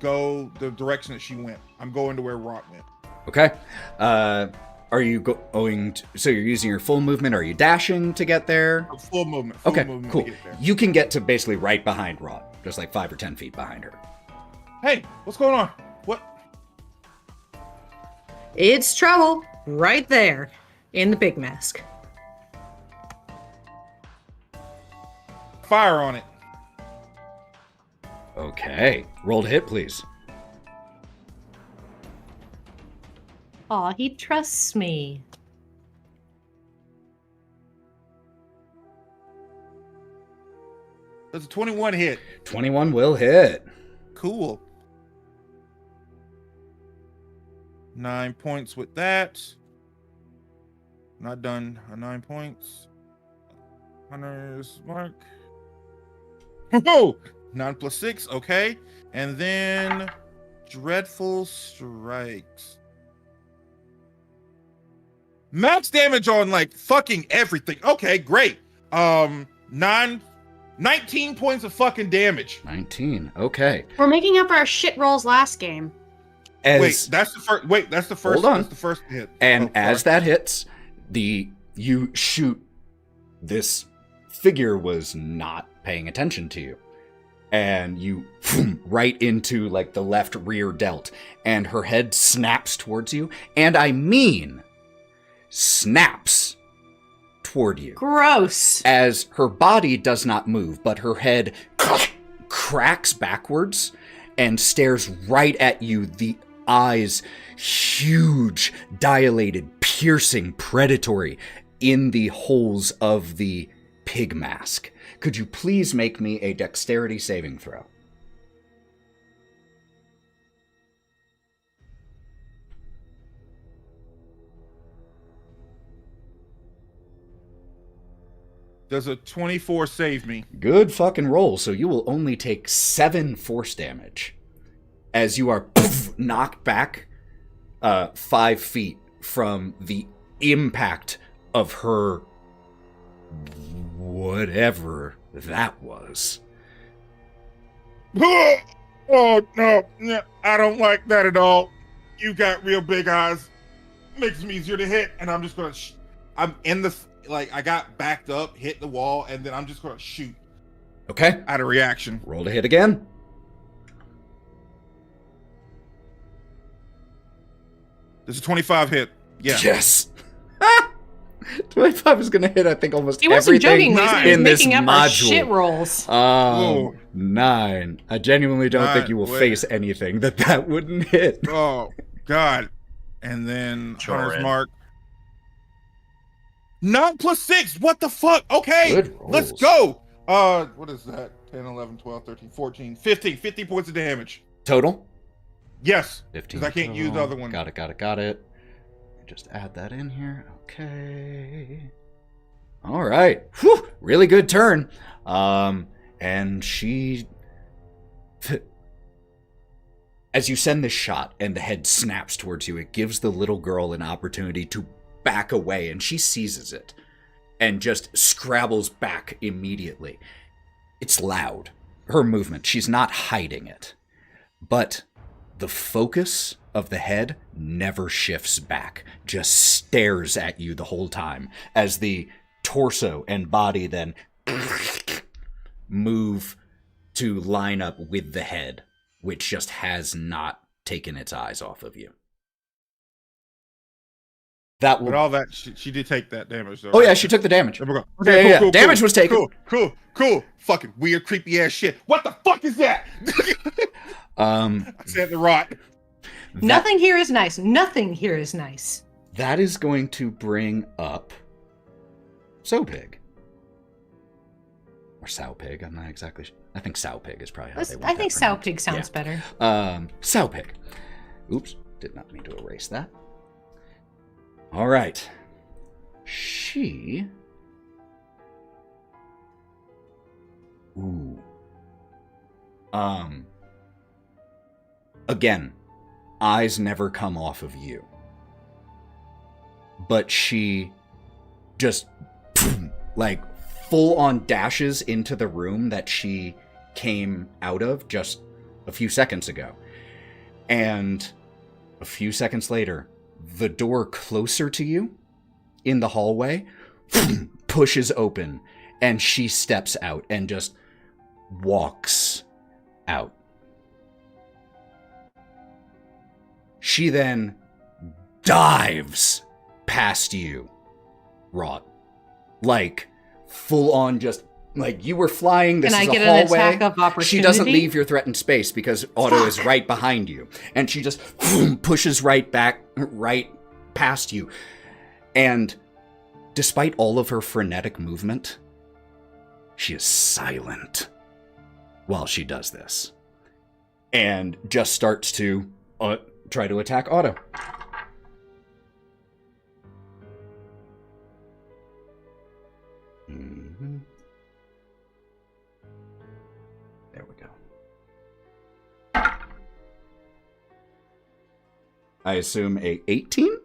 Go the direction that she went. I'm going to where Wraught went. Okay. Are you going to, so you're using your full movement? Are you dashing to get there? Full movement. Okay, movement cool. to get there. You can get to basically right behind Wraught, just like 5 or 10 feet behind her. Hey, what's going on? What? It's trouble right there in the pig mask. Fire on it. Okay. Roll to hit, please. Aw, he trusts me. That's a 21 hit. 21 will hit. Cool. 9 points with that. Not done. 9 points. Hunter's mark. Oh! 9 plus 6. Okay. And then Dreadful Strikes. Max damage on like fucking everything. Okay, great. 19 points of fucking damage. 19. Okay. We're making up our shit rolls last game. As, That's the first. Wait, that's the first. Hold on. That's the first hit. And Oh, as sorry. that hits, you shoot. This figure was not paying attention to you. And you right into like the left rear delt. And her head snaps towards you. And I mean snaps toward you. Gross. As her body does not move, but her head cracks backwards and stares right at you, the eyes huge, dilated, piercing, predatory in the holes of the pig mask. Could you please make me a dexterity saving throw? Does a 24 save me? Good fucking roll. So you will only take 7 force damage as you are knocked back 5 feet from the impact of her whatever that was. Oh no, I don't like that at all. You got real big eyes. Makes them easier to hit, and I'm just gonna. I'm in the like. I got backed up, hit the wall, and then I'm just gonna shoot. Okay. Out of reaction. Roll to hit again. There's a 25 hit. Yeah. Yes. 25 is going to hit, I think, almost He wasn't everything joking. He was in this making up our module. shit rolls. 9. I genuinely don't think you will Wait. face anything that wouldn't hit. Oh God. And then Sure, Hunter's Ed. mark. 9 plus 6. What the fuck? Okay. Good Let's rolls. go. What is that? 10, 11, 12, 13, 14, 15. 50 points of damage. Total? Yes. 15. 'Cause I can't use the other one. Got it. Just add that in here. Okay. All right. Whew. Really good turn. And she... As you send this shot and the head snaps towards you, it gives the little girl an opportunity to back away, and she seizes it and just scrabbles back immediately. It's loud, her movement. She's not hiding it. But the focus of the head never shifts back, just stares at you the whole time as the torso and body then move to line up with the head, which just has not taken its eyes off of you. That will... But all that, she did take that damage, though. Oh, yeah, she took the damage. Okay, cool, damage was taken. Cool. Fucking weird, creepy ass shit. What the fuck is that? I said the Wraught. Nothing here is nice. Nothing here is nice. That is going to bring up Sowpig. Or Sowpig, I'm not exactly sure. I think Sowpig is probably how they want I think Sowpig sounds better. Sowpig. Oops, did not mean to erase that. All right. She... Ooh. Again, eyes never come off of you. But she just, like, full-on dashes into the room that she came out of just a few seconds ago. And a few seconds later, the door closer to you in the hallway pushes open, and she steps out and just walks out. She then dives past you, Wraught. Like, full on just, like, you were flying, this is a hallway. Can I get an attack of opportunity? She doesn't leave your threatened space because Otto is right behind you. And she just pushes right past you. And despite all of her frenetic movement, she is silent while she does this. And just starts to try to attack Otto. Mm-hmm. There we go. I assume a 18?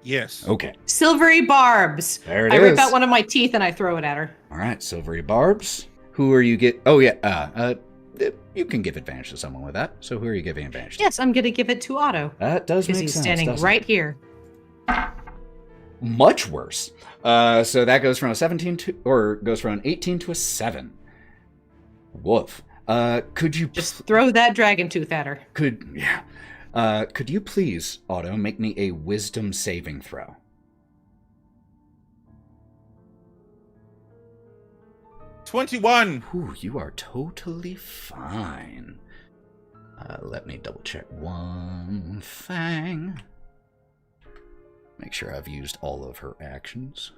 Yes. Okay. Silvery barbs. There it I is. rip out one of my teeth and I throw it at her. All right, silvery barbs. Who are you Oh, yeah. You can give advantage to someone with that. So who are you giving advantage to? Yes, I'm going to give it to Otto. That does make sense. Because he's standing doesn't right it? here. Much worse. So that goes from a 17 to, or goes from an 18 to a 7. Woof. Could you just throw that dragon tooth at her? Could you please, Otto, make me a wisdom saving throw? $21. Ooh, you are totally fine. Let me double check one thing. Make sure I've used all of her actions.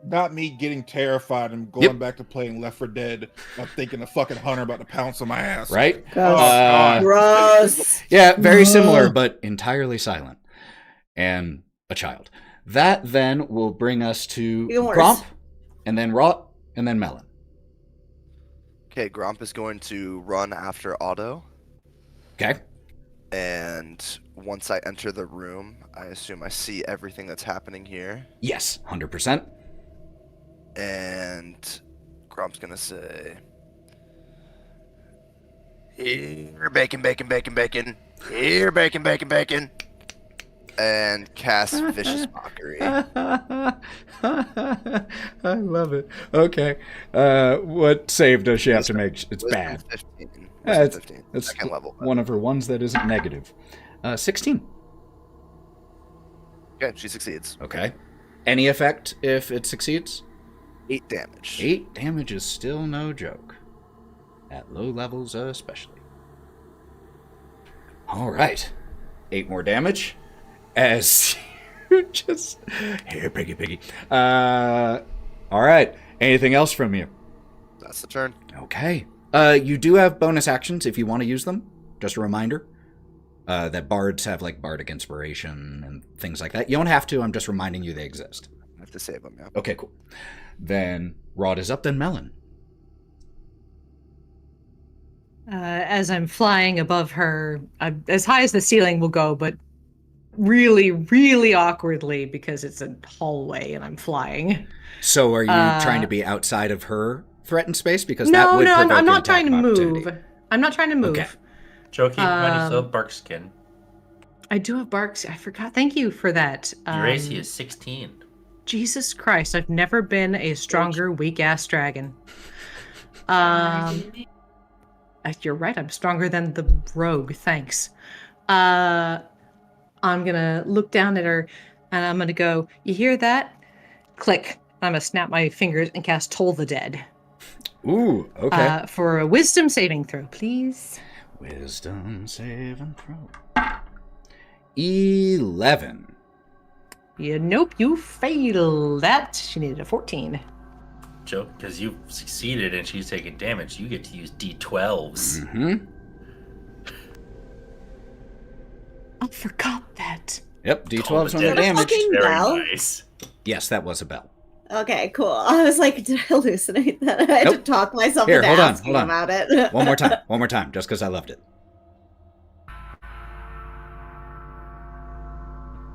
Not me getting terrified and going back to playing Left 4 Dead. I'm thinking the fucking hunter about to pounce on my ass. Right? Gross. Yeah, very similar, but entirely silent. And a child. That then will bring us to Gromp, and then Wraught, and then Melon. Okay, Gromp is going to run after Otto. Okay. And once I enter the room, I assume I see everything that's happening here. Yes, 100%. And Gromp's gonna say, "Here, bacon, bacon, bacon, bacon. Here, bacon, bacon, bacon." And cast Vicious Mockery. I love it. Okay. What save does she have to make? It's bad. 15. It's 15. It's second level. One of her ones that isn't negative. 16. Okay, she succeeds. Okay. Any effect if it succeeds? 8 damage. 8 damage is still no joke. At low levels especially. Alright. 8 more damage. As you just... Here, piggy. Alright. Anything else from you? That's the turn. Okay. You do have bonus actions if you want to use them. Just a reminder. That bards have, like, bardic inspiration and things like that. You don't have to. I'm just reminding you they exist. I have to save them, yeah. Okay, cool. Then Wraught is up, then Melon. As I'm flying above her, as high as the ceiling will go, but really, really awkwardly because it's a hallway and I'm flying. So are you trying to be outside of her threatened space? Because no, that would I'm provoke not an trying to attack move. opportunity. I'm not trying to move. Okay. Joe, keep in mind you still have bark skin. I do have barks. I forgot. Thank you for that. Your AC is 16. Jesus Christ, I've never been a stronger, weak-ass dragon. You're right, I'm stronger than the rogue, thanks. I'm gonna look down at her, and I'm gonna go, you hear that? Click. I'm gonna snap my fingers and cast Toll the Dead. Ooh, okay. For a wisdom saving throw, please. Wisdom saving throw. 11. Nope, you failed that. She needed a 14. Joe, because you succeeded and she's taking damage, you get to use D12s. Mm-hmm. I forgot that. Yep, D12s on the damage. Fucking Very bell? nice. Yes, that was a bell. Okay, cool. I was like, did I hallucinate that? I had to Nope. talk myself Here, into hold on, asking hold on. about it. One more time, just because I loved it.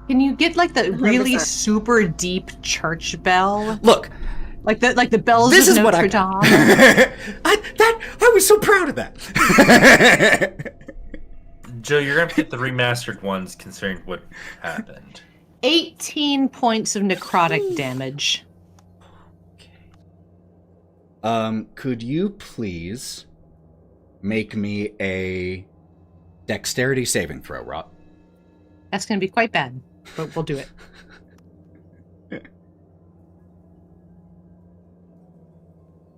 Can you get like the really 100%. super deep church bell? Look, Like the bells this of is what Notre I Dame? I was so proud of that. Joe, you're going to get the remastered ones considering what happened. 18 points of necrotic damage. Could you please make me a dexterity saving throw, Wraught? That's going to be quite bad, but we'll do it.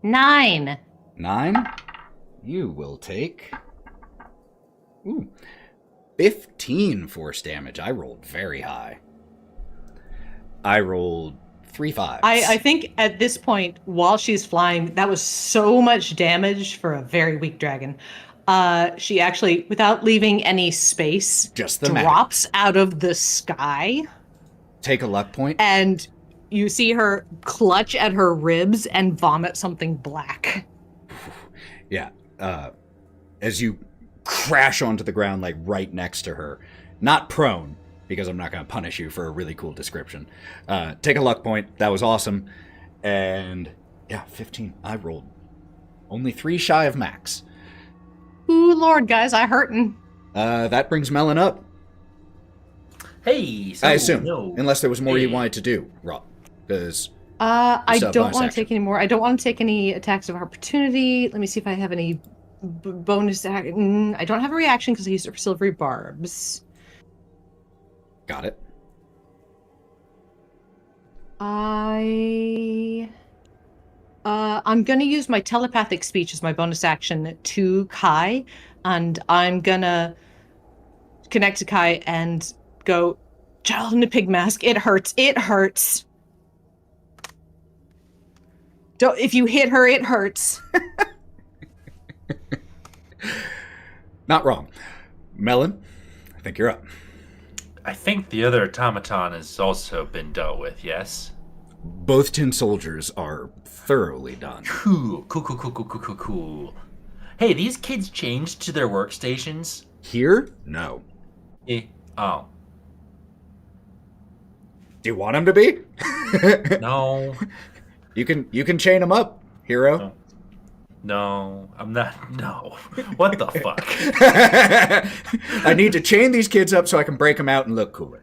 Nine. 9. You will take 15 force damage. I rolled very high. I rolled 3 5s. I think at this point, while she's flying, that was so much damage for a very weak dragon. She actually, without leaving any space, Just the drops out of the sky, Take a luck point. and you see her clutch at her ribs and vomit something black. Yeah. As you crash onto the ground, like right next to her, not prone, because I'm not going to punish you for a really cool description. Take a luck point. That was awesome. And yeah, 15. I rolled only 3 shy of max. Ooh, Lord, guys, I hurtin'. That brings Melon up. Hey, so I assume, no. unless there was more you Hey. wanted to do, Rob. Because I still have don't bonus want to action. take any more. I don't want to take any attacks of opportunity. Let me see if I have any bonus. I don't have a reaction because I used it for silvery barbs. got it. I'm gonna use my telepathic speech as my bonus action to Kai, and I'm gonna connect to Kai and go, "Child in a pig mask. It hurts. It hurts. Don't. If you hit her, it hurts." Not wrong. Melon, I think you're up. I think the other automaton has also been dealt with, yes? Both tin soldiers are thoroughly done. Cool. Hey, these kids changed to their workstations? Here? No. Oh. Do you want them to be? No. You can chain them up, hero. No, I'm not. No. What the fuck? I need to chain these kids up so I can break them out and look cooler.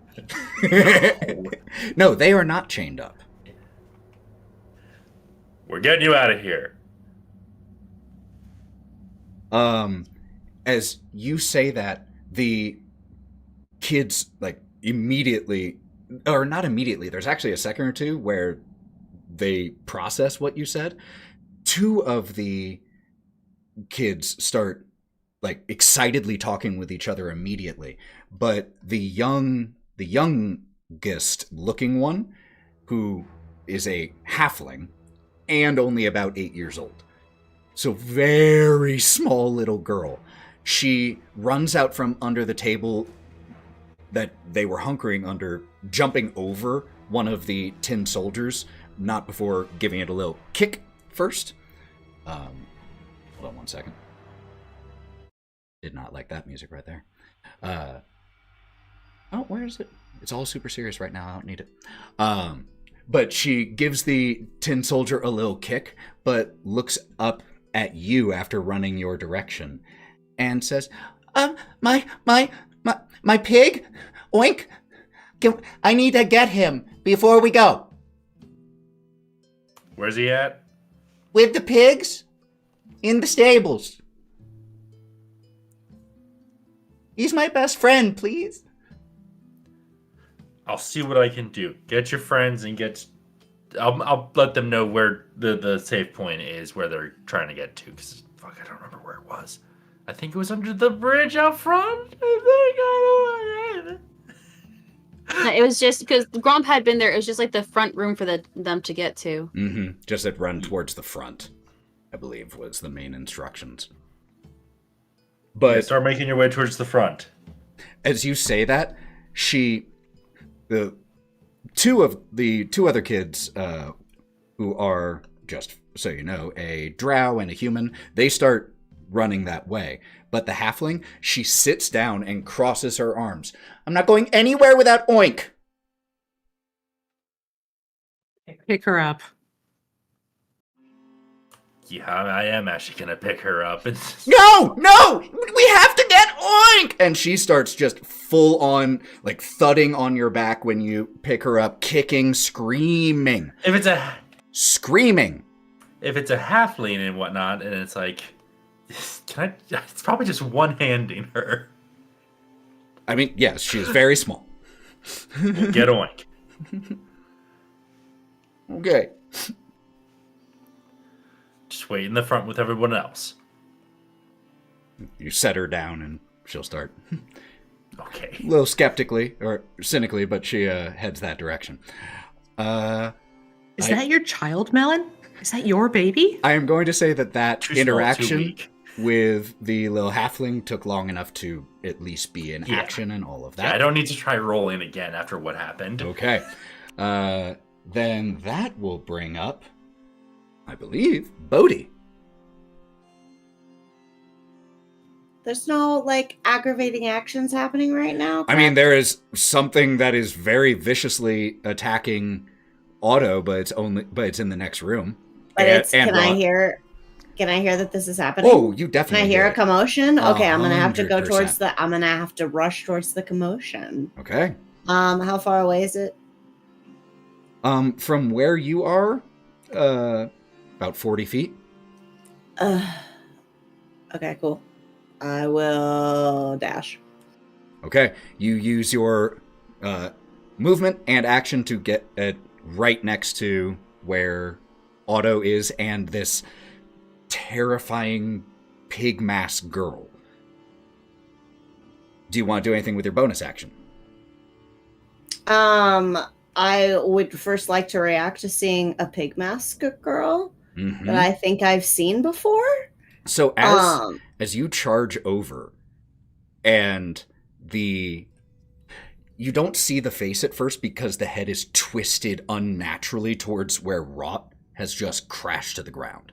No, they are not chained up. We're getting you out of here. As you say that, the kids, like, immediately, or not immediately, there's actually a second or two where they process what you said. 2 of the kids start, like, excitedly talking with each other immediately. But the youngest looking one, who is a halfling and only about 8 years old, so very small little girl, she runs out from under the table that they were hunkering under, jumping over one of the tin soldiers, not before giving it a little kick first. Hold on 1 second. Did not like that music right there. Oh, where is it? It's all super serious right now. I don't need it. But she gives the tin soldier a little kick, but looks up at you after running your direction and says, my pig? Oink! I need to get him before we go. Where's he at? With the pigs? In the stables. He's my best friend, please. I'll see what I can do. Get your friends and I'll let them know where the safe point is, where they're trying to get to. Because, fuck, I don't remember where it was. I think it was under the bridge out front. I don't know. No, it was just because Gromp had been there. It was just like the front room for them to get to. Mm-hmm. Just that run towards the front, I believe, was the main instructions. But start making your way towards the front. As you say that, the two other kids, who are, just so you know, a drow and a human, they start running that way. But the halfling, she sits down and crosses her arms. I'm not going anywhere without Oink. Pick her up. Yeah, I am actually gonna pick her up. And No! We have to get Oink! And she starts just full on, like, thudding on your back when you pick her up, kicking, screaming. Screaming. If it's a halfling and whatnot, and it's like, it's probably just one-handing her. I mean, yes, she is very small. We'll get Oink. Okay. Just wait in the front with everyone else. You set her down and she'll start. Okay. A little skeptically, or cynically, but she heads that direction. Is that your child, Melon? Is that your baby? I am going to say that Too small, interaction with the little halfling took long enough to at least be in action and all of that. Yeah, I don't need to try rolling again after what happened. Okay. Then that will bring up, I believe, Bodhi. There's no, like, aggravating actions happening right now? I mean, there is something that is very viciously attacking Otto, but it's in the next room. But Can I hear that this is happening? Oh, you definitely Can I hear a commotion? Okay, I'm gonna have to go 100%. I'm gonna have to rush towards the commotion. Okay. How far away is it? From where you are, about 40 feet. Okay, cool. I will dash. Okay, you use your movement and action to get right next to where Otto is and this terrifying pig mask girl. Do you want to do anything with your bonus action? I would first like to react to seeing a pig mask girl that I think I've seen before. So as you charge over, and you don't see the face at first because the head is twisted unnaturally towards where Wraught has just crashed to the ground.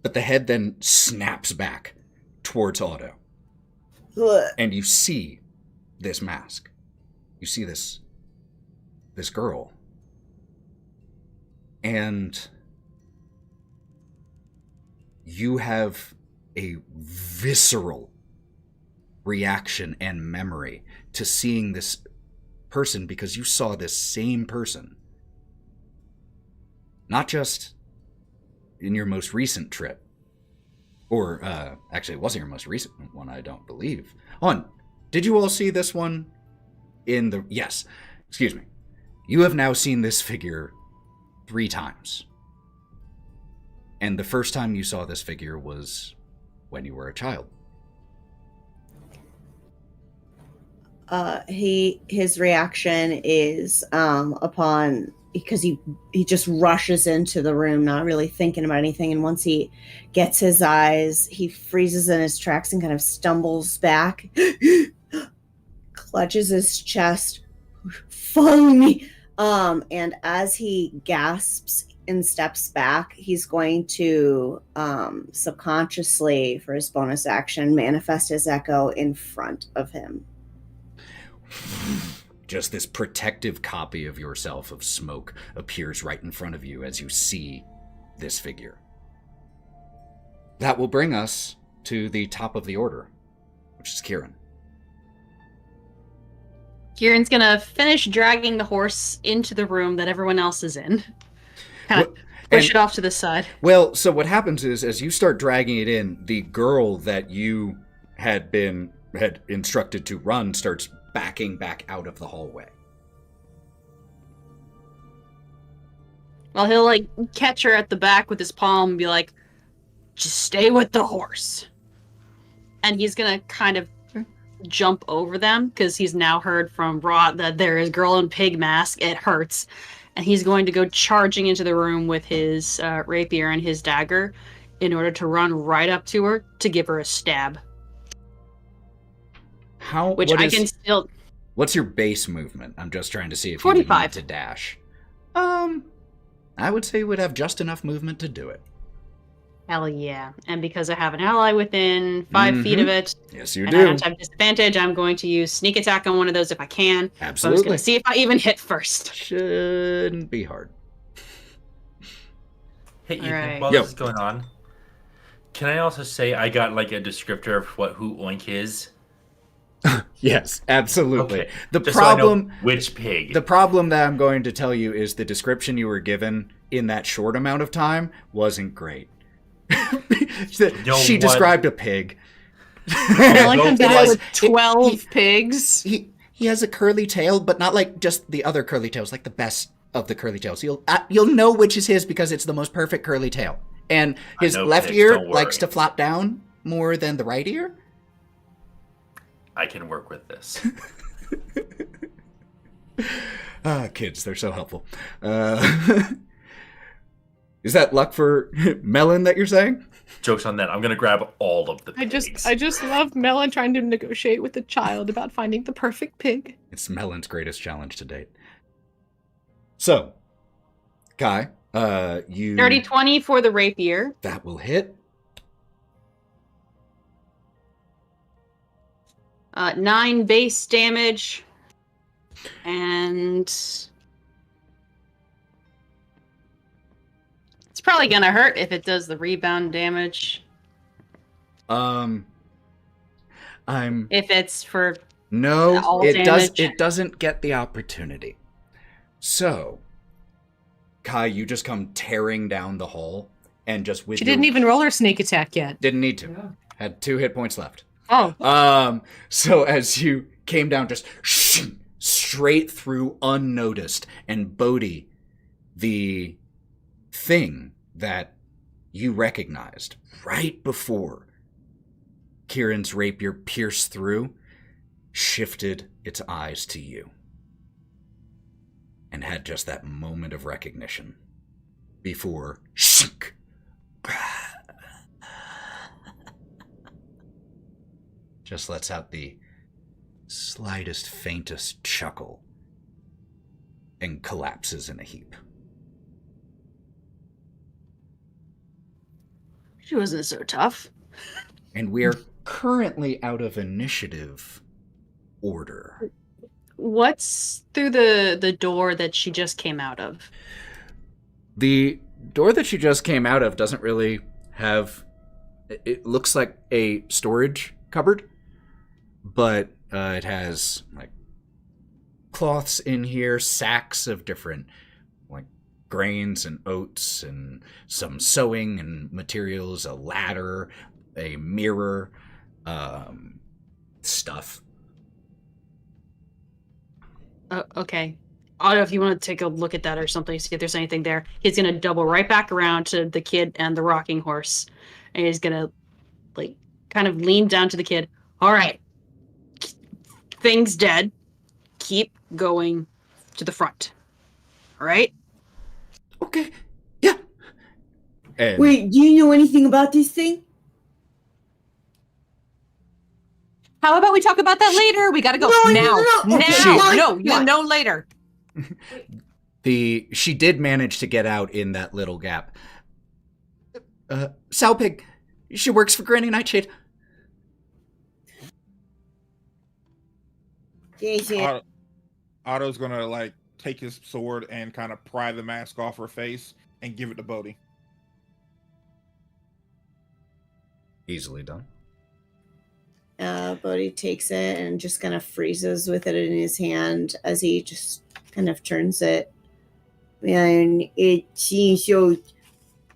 But the head then snaps back towards Otto. Ugh. And you see this mask. You see this girl. And you have a visceral reaction and memory to seeing this person because you saw this same person. Not just in your most recent trip. Or, actually, it wasn't your most recent one, I don't believe. Did you all see this one in the... Yes, excuse me. You have now seen this figure 3 times. And the first time you saw this figure was when you were a child. His reaction is upon, because he just rushes into the room, not really thinking about anything, and once he gets his eyes, he freezes in his tracks and kind of stumbles back, clutches his chest, follow me. And as he gasps and steps back, he's going to subconsciously, for his bonus action, manifest his echo in front of him. Just this protective copy of yourself of smoke appears right in front of you as you see this figure. That will bring us to the top of the order. which is Kieren. Kieran's gonna finish dragging the horse into the room that everyone else is in. Kind of push it off to the side. Well, so what happens is, as you start dragging it in, the girl that you had instructed to run starts backing back out of the hallway. Well, he'll like catch her at the back with his palm and be like, just stay with the horse. And he's gonna kind of jump over them because he's now heard from Wraught that there is girl in pig mask. It hurts. And he's going to go charging into the room with his rapier and his dagger in order to run right up to her to give her a stab. What's your base movement? I'm just trying to see if 45. you would need to dash. I would say you would have just enough movement to do it. Hell yeah. And because I have an ally within 5 feet of it, Yes, you and do. I don't have disadvantage, I'm going to use sneak attack on one of those if I can. Absolutely. So I'm just going to see if I even hit first. Shouldn't be hard. Hey, Ethan, Alright. while Yo. this is going on, can I also say I got like a descriptor of who Oink is? Yes, absolutely. Okay. The Just so I know problem, which pig. the problem that I'm going to tell you is the description you were given in that short amount of time wasn't great. She described a pig. Melon comes It out was- with 12 pigs. He has a curly tail, but not like just the other curly tails, like the best of the curly tails. You'll know which is his because it's the most perfect curly tail. And his I know left pigs, ear don't likes worry. to flop down more than the right ear. I can work with this. Kids, they're so helpful. Is that luck for Melon that you're saying? Joke's on that. I'm gonna grab all of the pigs. I just love Melon trying to negotiate with the child about finding the perfect pig. It's Melon's greatest challenge to date. So, Kai, you... Dirty 20 for the rapier. That will hit. 9 base damage. And it's probably gonna hurt if it does the rebound damage. I'm... If it's for No, all it does. damage. It doesn't get the opportunity. So, Kai, you just come tearing down the hall, and just with She didn't even roll her sneak attack yet. didn't need to. Had 2 hit points left. Oh. So as you came down, just straight through unnoticed, and Bodhi, the thing that you recognized right before Kieran's rapier pierced through, shifted its eyes to you and had just that moment of recognition before just lets out the slightest, faintest chuckle and collapses in a heap. She wasn't so tough. And we are currently out of initiative order. What's through the door that she just came out of? The door that she just came out of doesn't really have... It looks like a storage cupboard, but it has like cloths in here, sacks of different like grains and oats, and some sewing and materials, a ladder, a mirror, stuff. Okay. Otto, if you want to take a look at that or something, see if there's anything there. He's going to double right back around to the kid and the rocking horse. And he's going to, like, kind of lean down to the kid. All right. Thing's dead. Keep going to the front. All right? Okay, yeah. And Wait, do you know anything about this thing? How about we talk about that later? We gotta go No, now. no, Now. okay, No, fine, you fine. know later. she did manage to get out in that little gap. Sowpig, she works for Granny Nightshade. Jason. Otto's gonna like take his sword and kind of pry the mask off her face and give it to Bodhi. Easily done. Bodhi takes it and just kind of freezes with it in his hand as he just kind of turns it. And it seems so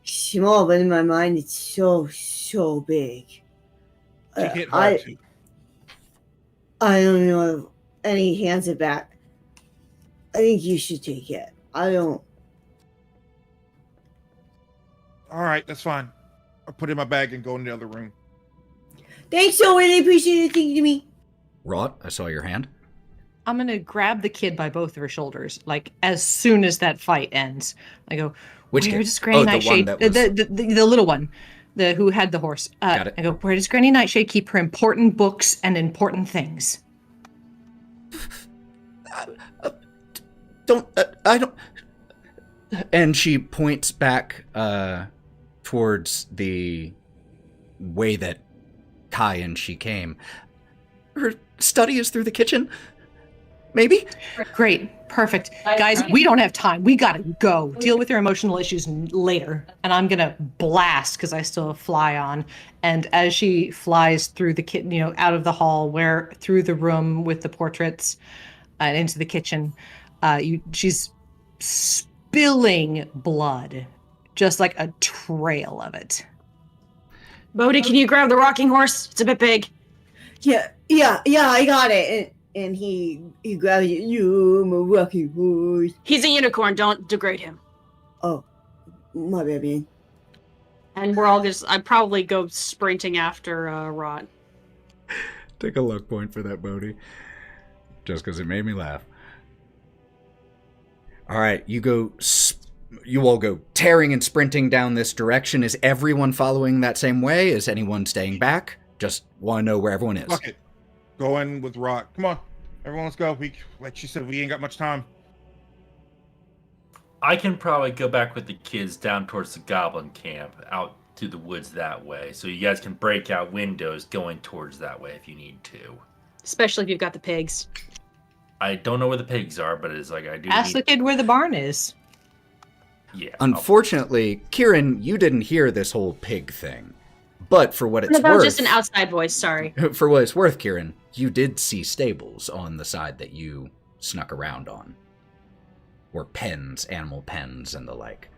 small, but in my mind, it's so big. She hit hard too. I don't know. And he hands it back. I think you should take it. I don't. All right, that's fine. I'll put it in my bag and go in the other room. Thanks so much. I appreciate you thinking to me. Wraught, I saw your hand. I'm going to grab the kid by both of her shoulders, like, as soon as that fight ends. I go, Which where kid? does Granny the Nightshade... one that was... the little one, who had the horse. Got it. I go, where does Granny Nightshade keep her important books and important things? I don't... And she points back towards the way that Kai and she came. Her study is through the kitchen? Maybe? Great. Perfect. Guys, we don't have time. We gotta go. Deal with your emotional issues later. And I'm gonna blast, because I still have fly on. And as she flies through the kitchen, out of the hall, through the room with the portraits, and into the kitchen, she's spilling blood. Just like a trail of it. Bodhi, can you grab the rocking horse? It's a bit big. Yeah, I got it. And he grabs it. You, my rocking horse. He's a unicorn. Don't degrade him. Oh, my bad, man. And we're all I'd probably go sprinting after Wraught. Take a luck point for that, Bodhi. Just because it made me laugh. All right, you all go tearing and sprinting down this direction. Is everyone following that same way? Is anyone staying back? Just want to know where everyone is. Fuck it. Go in with Wraught. Come on. Everyone, let's go. Like she said, we ain't got much time. I can probably go back with the kids down towards the goblin camp, out to the woods that way. So you guys can break out windows going towards that way if you need to. Especially if you've got the pigs. I don't know where the pigs are, but it's like I do Ask the kid where the barn is. Yeah. Unfortunately, Kieren, you didn't hear this whole pig thing. But for what it's That was worth... just an outside voice, sorry. For what it's worth, Kieren, you did see stables on the side that you snuck around on. Or pens, animal pens, and the like.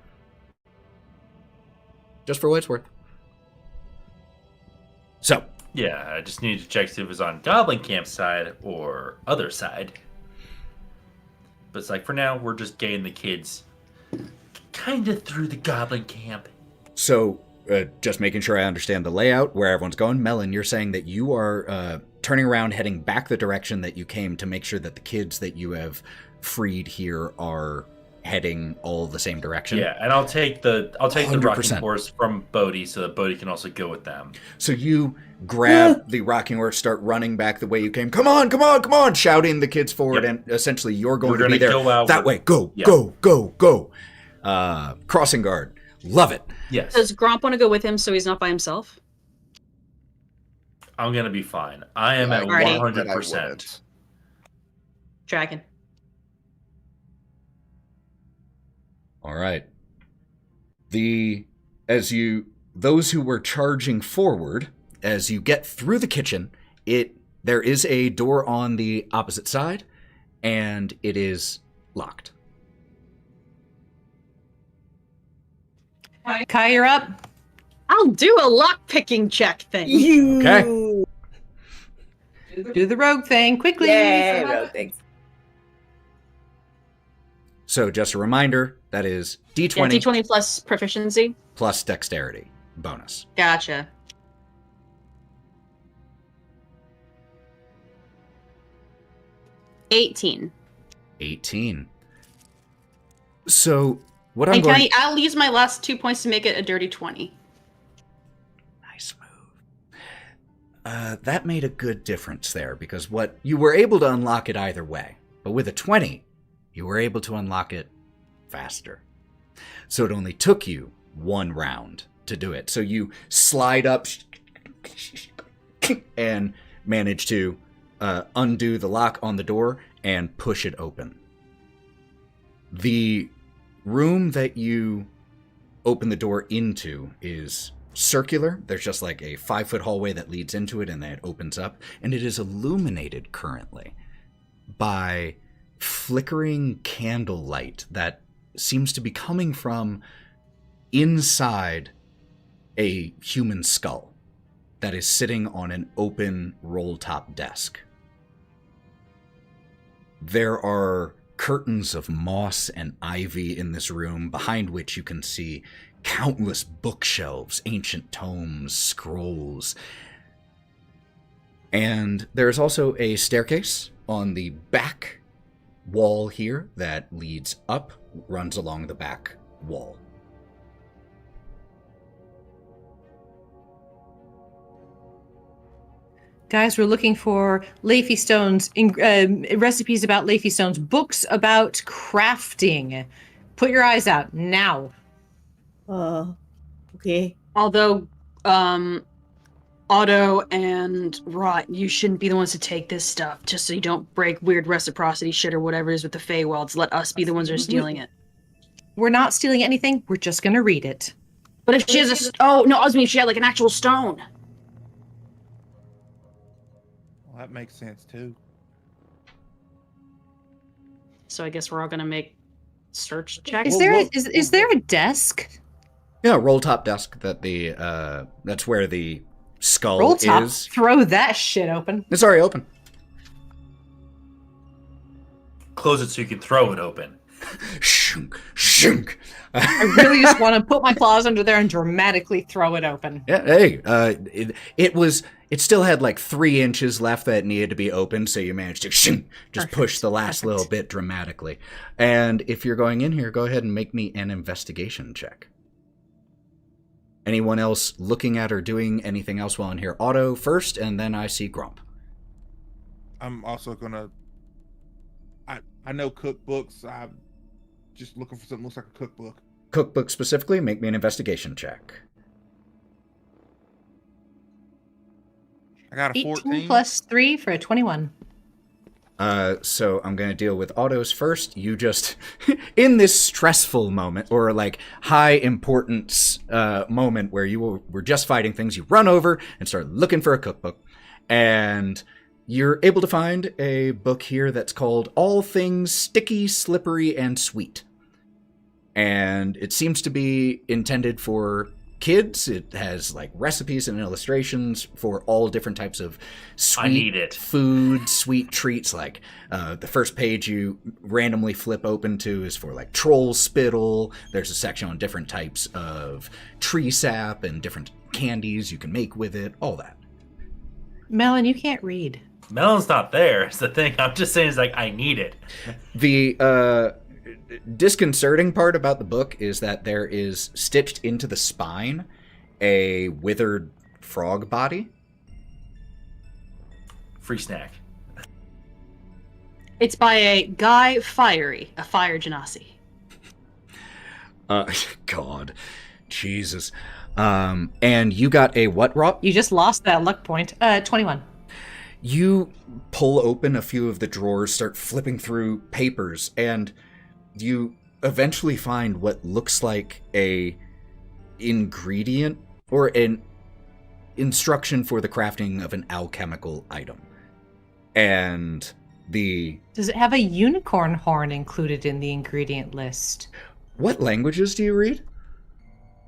Just for what it's worth. So. Yeah, I just needed to check if it was on goblin camp side or other side. But it's like, for now, we're just getting the kids kind of through the goblin camp. So, just making sure I understand the layout, where everyone's going. Melon, you're saying that you are turning around, heading back the direction that you came to make sure that the kids that you have freed here are heading all the same direction. Yeah, and I'll take the 100%. rocking horse from Bodhi so that Bodhi can also go with them. So you grab the rocking horse, start running back the way you came. Come on, come on, come on! Shouting the kids forward, and essentially you're going to be there that way. Go, go, go, go. Crossing guard. Love it. Yes. Does Gromp want to go with him so he's not by himself? I'm going to be fine. I am at Alrighty. 100%. Dragon. All right. Those who were charging forward, as you get through the kitchen, there is a door on the opposite side, and it is locked. Kai, you're up. I'll do a lock-picking check thing. Okay. Do the rogue thing quickly. Yeah, rogue things. So just a reminder, that is D20, Yeah, D20 plus proficiency. plus dexterity bonus. Gotcha. $18. 18. So what I'm going... I'll use my last 2 points to make it a dirty 20. Nice move. That made a good difference there, because you were able to unlock it either way. But with a 20, you were able to unlock it faster. So it only took you one round to do it. So you slide up and manage to undo the lock on the door and push it open. The room that you open the door into is circular. There's just like a 5-foot hallway that leads into it, and then it opens up, and it is illuminated currently by flickering candlelight that seems to be coming from inside a human skull that is sitting on an open roll-top desk. There are curtains of moss and ivy in this room, behind which you can see countless bookshelves, ancient tomes, scrolls. And there's also a staircase on the back wall here that leads up, runs along the back wall. Guys, we're looking for Leafy Stones, recipes about Leafy Stones, books about crafting. Put your eyes out now. Okay. Although, Otto and Wraught, you shouldn't be the ones to take this stuff, just so you don't break weird reciprocity shit or whatever it is with the Feywilds. Let us be the ones that are stealing it. We're not stealing anything. We're just going to read it. But if she has oh, no, I was mean if she had like an actual stone. Well, that makes sense too. So I guess we're all gonna make search checks. Is there a desk? Yeah, roll top desk that that's where the skull Roll top. is. Throw that shit open. It's already open. Close it so you can throw it open. Shunk, shunk. I really just want to put my claws under there and dramatically throw it open. Yeah, hey, it still had like 3 inches left that needed to be opened, so you managed to just Perfect. push the last Perfect. little bit dramatically. And if you're going in here, go ahead and make me an investigation check. Anyone else looking at or doing anything else while in here? Otto first, and then I see Gromp. I'm also gonna. I know cookbooks. I'm just looking for something that looks like a cookbook. Cookbook specifically, make me an investigation check. I got a 18 14 plus 3 for a 21. So I'm going to deal with Otto's first. You just, in this stressful moment, or like high importance moment where you were just fighting things, you run over and start looking for a cookbook. And you're able to find a book here that's called All Things Sticky, Slippery, and Sweet. And it seems to be intended for kids. It has like recipes and illustrations for all different types of sweet food, sweet treats. Like the first page you randomly flip open to is for like troll spittle. There's a section on different types of tree sap and different candies you can make with it, all that. Melon, you can't read. Melon's not there. It's the thing. I'm just saying, it's like, I need it. The disconcerting part about the book is that there is stitched into the spine a withered frog body. Free snack. It's by a Guy Fiery, a fire genasi. God. Jesus. And you got a what, Wraught? You just lost that luck point. 21. You pull open a few of the drawers, start flipping through papers, and you eventually find what looks like a ingredient or an instruction for the crafting of an alchemical item. And Does it have a unicorn horn included in the ingredient list? What languages do you read?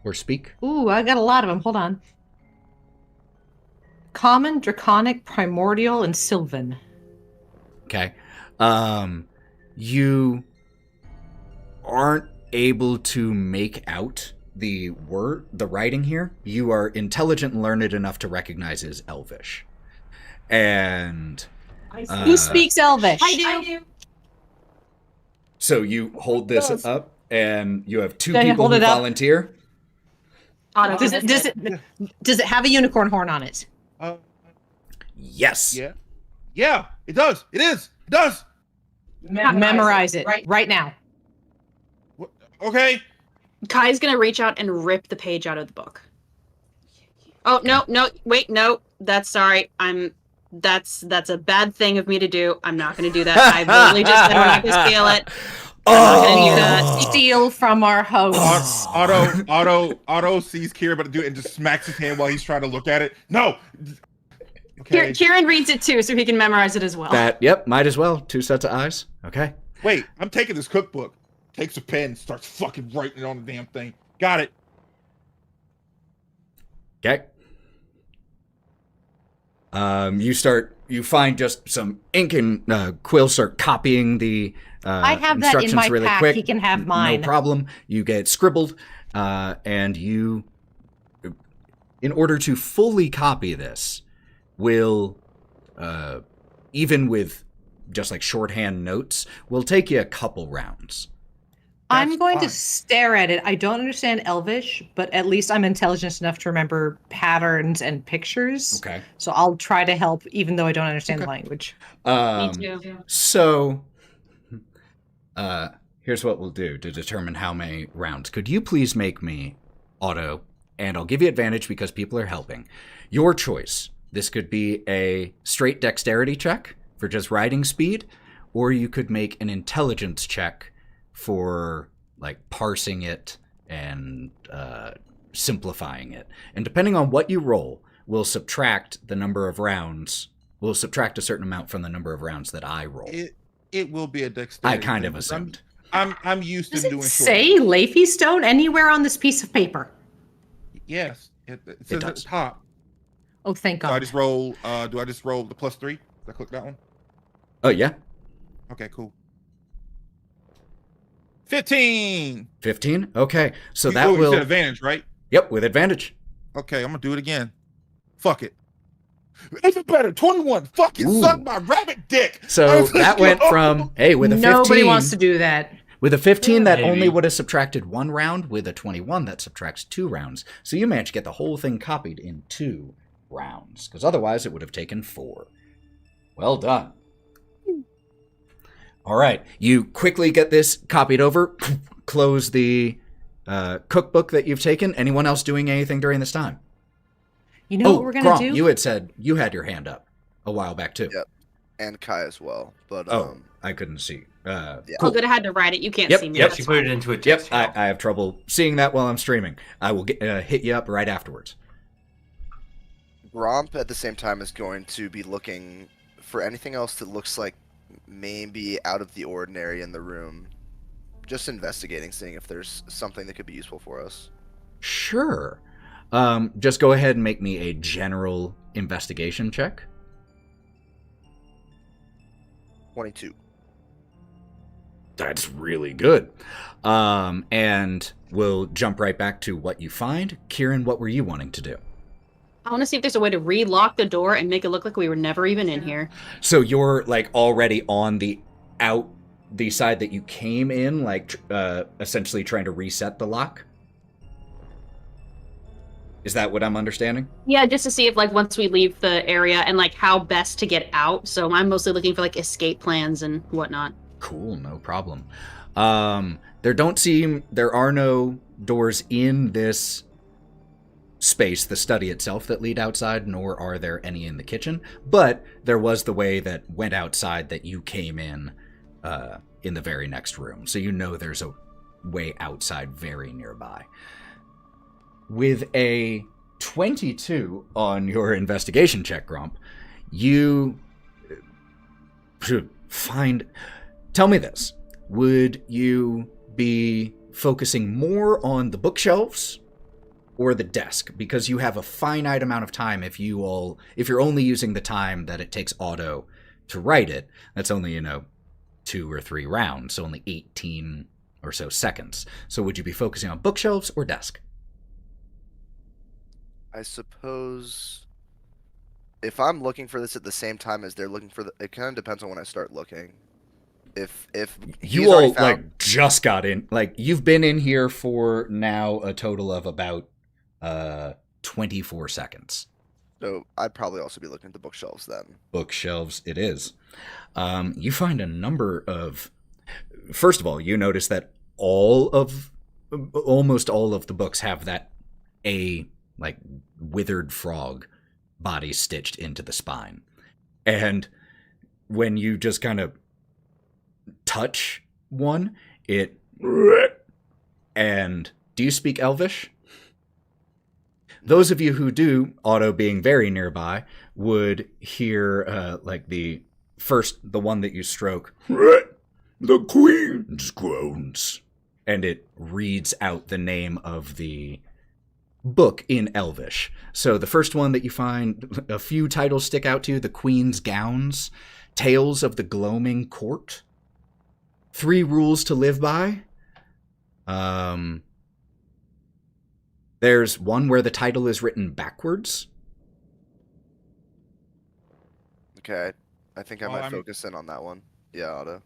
Or speak? Ooh, I got a lot of them. Hold on. Common, Draconic, Primordial, and Sylvan. Okay. You aren't able to make out the writing here. You are intelligent and learned enough to recognize it as Elvish. And who speaks Elvish? I do. So you hold this up, and you have 2 Can I people hold who it up? volunteer. Otto, Does it have a unicorn horn on it? Yes. Yeah, it does. It does. Memorize it right now. Okay. Kai's gonna reach out and rip the page out of the book. Oh no, wait, no. That's a bad thing of me to do. I'm not gonna do that. I literally just said we're not gonna scale it. I'm not gonna do that. steal from our hosts. Otto sees Kieren about to do it and just smacks his hand while he's trying to look at it. No. Okay. Kieren reads it too, so he can memorize it as well. Yep, might as well. 2 sets of eyes. Okay. Wait, I'm taking this cookbook. Takes a pen, starts fucking writing it on the damn thing. Got it. Okay. You find just some ink and quill, start copying the I have that in instructions my really pack. quick. He can have mine. No problem. You get scribbled, and you, in order to fully copy this, will, even with just like shorthand notes, will take you a couple rounds. I'm going fine. to stare at it. I don't understand Elvish, but at least I'm intelligent enough to remember patterns and pictures. Okay. So I'll try to help, even though I don't understand the language. Me too. So, here's what we'll do to determine how many rounds. Could you please make me, Otto, and I'll give you advantage because people are helping. Your choice. This could be a straight dexterity check for just riding speed, or you could make an intelligence check for like parsing it and simplifying it. And depending on what you roll, we'll subtract the number of rounds. We'll subtract a certain amount from the number of rounds that I roll. It will be a dexterity. I kind of thing, assumed. I'm used Does to it doing short. say Leafy Stone anywhere on this piece of paper? Yes. It says at the does. top. Oh, thank So I God. just roll do I just roll the +3? Did I click that one? Oh, yeah. Okay, cool. 15. 15? Okay. So You- that you will... said advantage, right? Yep, with advantage. Okay, I'm gonna do it again. Fuck it. Even better, 21. Fucking Ooh. suck my rabbit dick. So Let's that go. went from, hey, with a 15... Nobody wants to do that. With a 15, that Maybe. only would have subtracted 1 round. With a 21, that subtracts 2 rounds. So you managed to get the whole thing copied in 2 rounds. Because otherwise, it would have taken 4. Well done. All right. You quickly get this copied over. Close the cookbook that you've taken. Anyone else doing anything during this time? You know what we're going to Gromp, do? you had said you had your hand up a while back, too. Yep. And Kai as well. But I couldn't see. Oh, Cool. good. I had to write it. You can't Yep, see me. yep, That's She fine. put it into a Yep, text. I have trouble seeing that while I'm streaming. I will hit you up right afterwards. Gromp at the same time is going to be looking for anything else that looks like maybe out of the ordinary in the room. Just investigating, seeing if there's something that could be useful for us. Sure. Just go ahead and make me a general investigation check. 22. That's really good. And we'll jump right back to what you find. Kieren, what were you wanting to do? I want to see if there's a way to relock the door and make it look like we were never even in here. So you're like already on the side that you came in, like essentially trying to reset the lock? Is that what I'm understanding? Yeah, just to see if, like, once we leave the area and, like, how best to get out. So I'm mostly looking for, like, escape plans and whatnot. Cool, no problem. There are no doors in this space, the study itself, that lead outside, nor are there any in the kitchen. But there was the way that went outside that you came in the very next room. So you know there's a way outside very nearby. With a 22 on your investigation check, Gromp, you should find... Tell me this. Would you be focusing more on the bookshelves or the desk? Because you have a finite amount of time if you're only using the time that it takes Otto to write it. That's only, 2 or 3 rounds, so only 18 or so seconds. So would you be focusing on bookshelves or desk? I suppose if I'm looking for this at the same time as they're looking for it kind of depends on when I start looking. If he's you already all found, just got in, you've been in here for now a total of about 24 seconds. so I'd probably also be looking at the bookshelves then. Bookshelves it is. You find a number of... First of all, you notice that almost all of the books have that withered frog body stitched into the spine. And when you just kind of touch one, it And do you speak Elvish? Those of you who do, Otto being very nearby, would hear like the one that you stroke. The Queen's groans. And it reads out the name of the book in Elvish. So the first one that you find, a few titles stick out to you. The Queen's Gowns, Tales of the Gloaming Court, 3 Rules to Live By. There's one where the title is written backwards. Okay, I think I might focus in on that one. Yeah, Otto.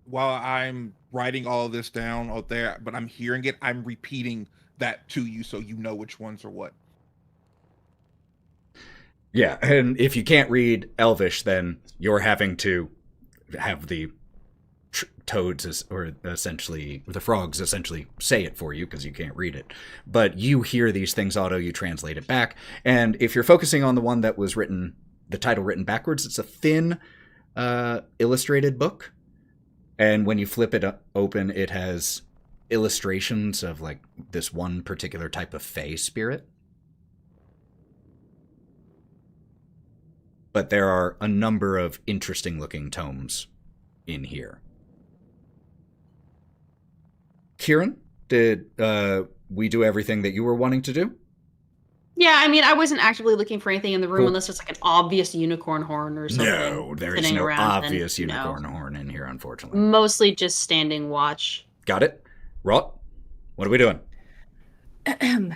While I'm writing all this down out there, but I'm hearing it, I'm repeating that to you so you know which ones are what. Yeah, and if you can't read Elvish, then you're having to have the toads or essentially the frogs essentially say it for you because you can't read it. But you hear these things, Otto, you translate it back. And if you're focusing on the one that was written, the title written backwards, it's a thin illustrated book. And when you flip it open, it has illustrations of like this one particular type of fae spirit. But there are a number of interesting looking tomes in here. Kieren, did we do everything that you were wanting to do? Yeah, I mean, I wasn't actively looking for anything in the room Cool. unless it's like an obvious unicorn horn or something. No, there is sitting no around, obvious then, unicorn horn in here, unfortunately. Mostly just standing watch. Got it? Wraught, what are we doing? I'm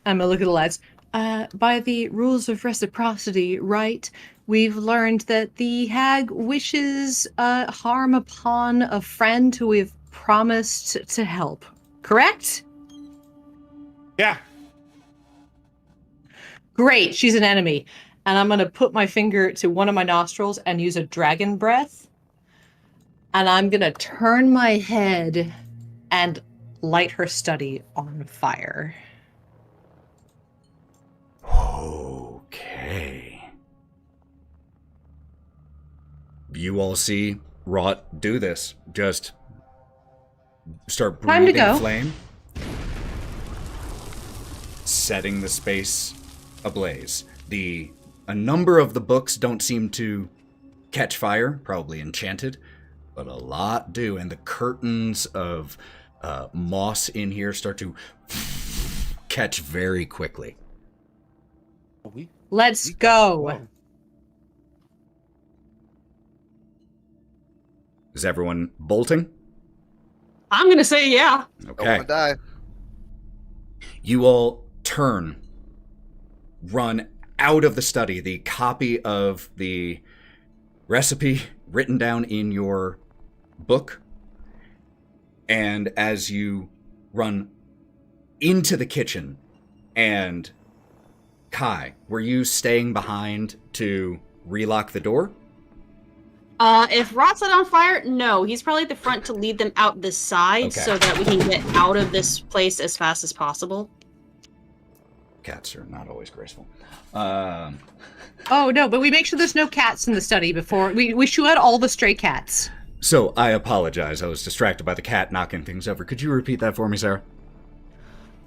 gonna look at the lads. By the rules of reciprocity, right? We've learned that the hag wishes harm upon a friend who we've promised to help. Correct? Yeah. Great, she's an enemy. And I'm gonna put my finger to one of my nostrils and use a dragon breath. And I'm gonna turn my head and light her study on fire. Okay. You all see Wraught do this. Just start Time to breathing go. flame. Setting the space ablaze. A number of the books don't seem to catch fire, probably enchanted, but a lot do. And the curtains of moss in here start to catch very quickly. Let's go. Is everyone bolting? I'm gonna say yeah. Don't Okay. want to die. You all turn, run out of the study. The copy of the recipe written down in your book. And as you run into the kitchen, and Kai, were you staying behind to relock the door? If Wraught's set on fire, no. He's probably at the front to lead them out this side Okay. so that we can get out of this place as fast as possible. Cats are not always graceful. Oh no, but we make sure there's no cats in the study before we shoo out all the stray cats. So I apologize. I was distracted by the cat knocking things over. Could you repeat that for me, Sarah?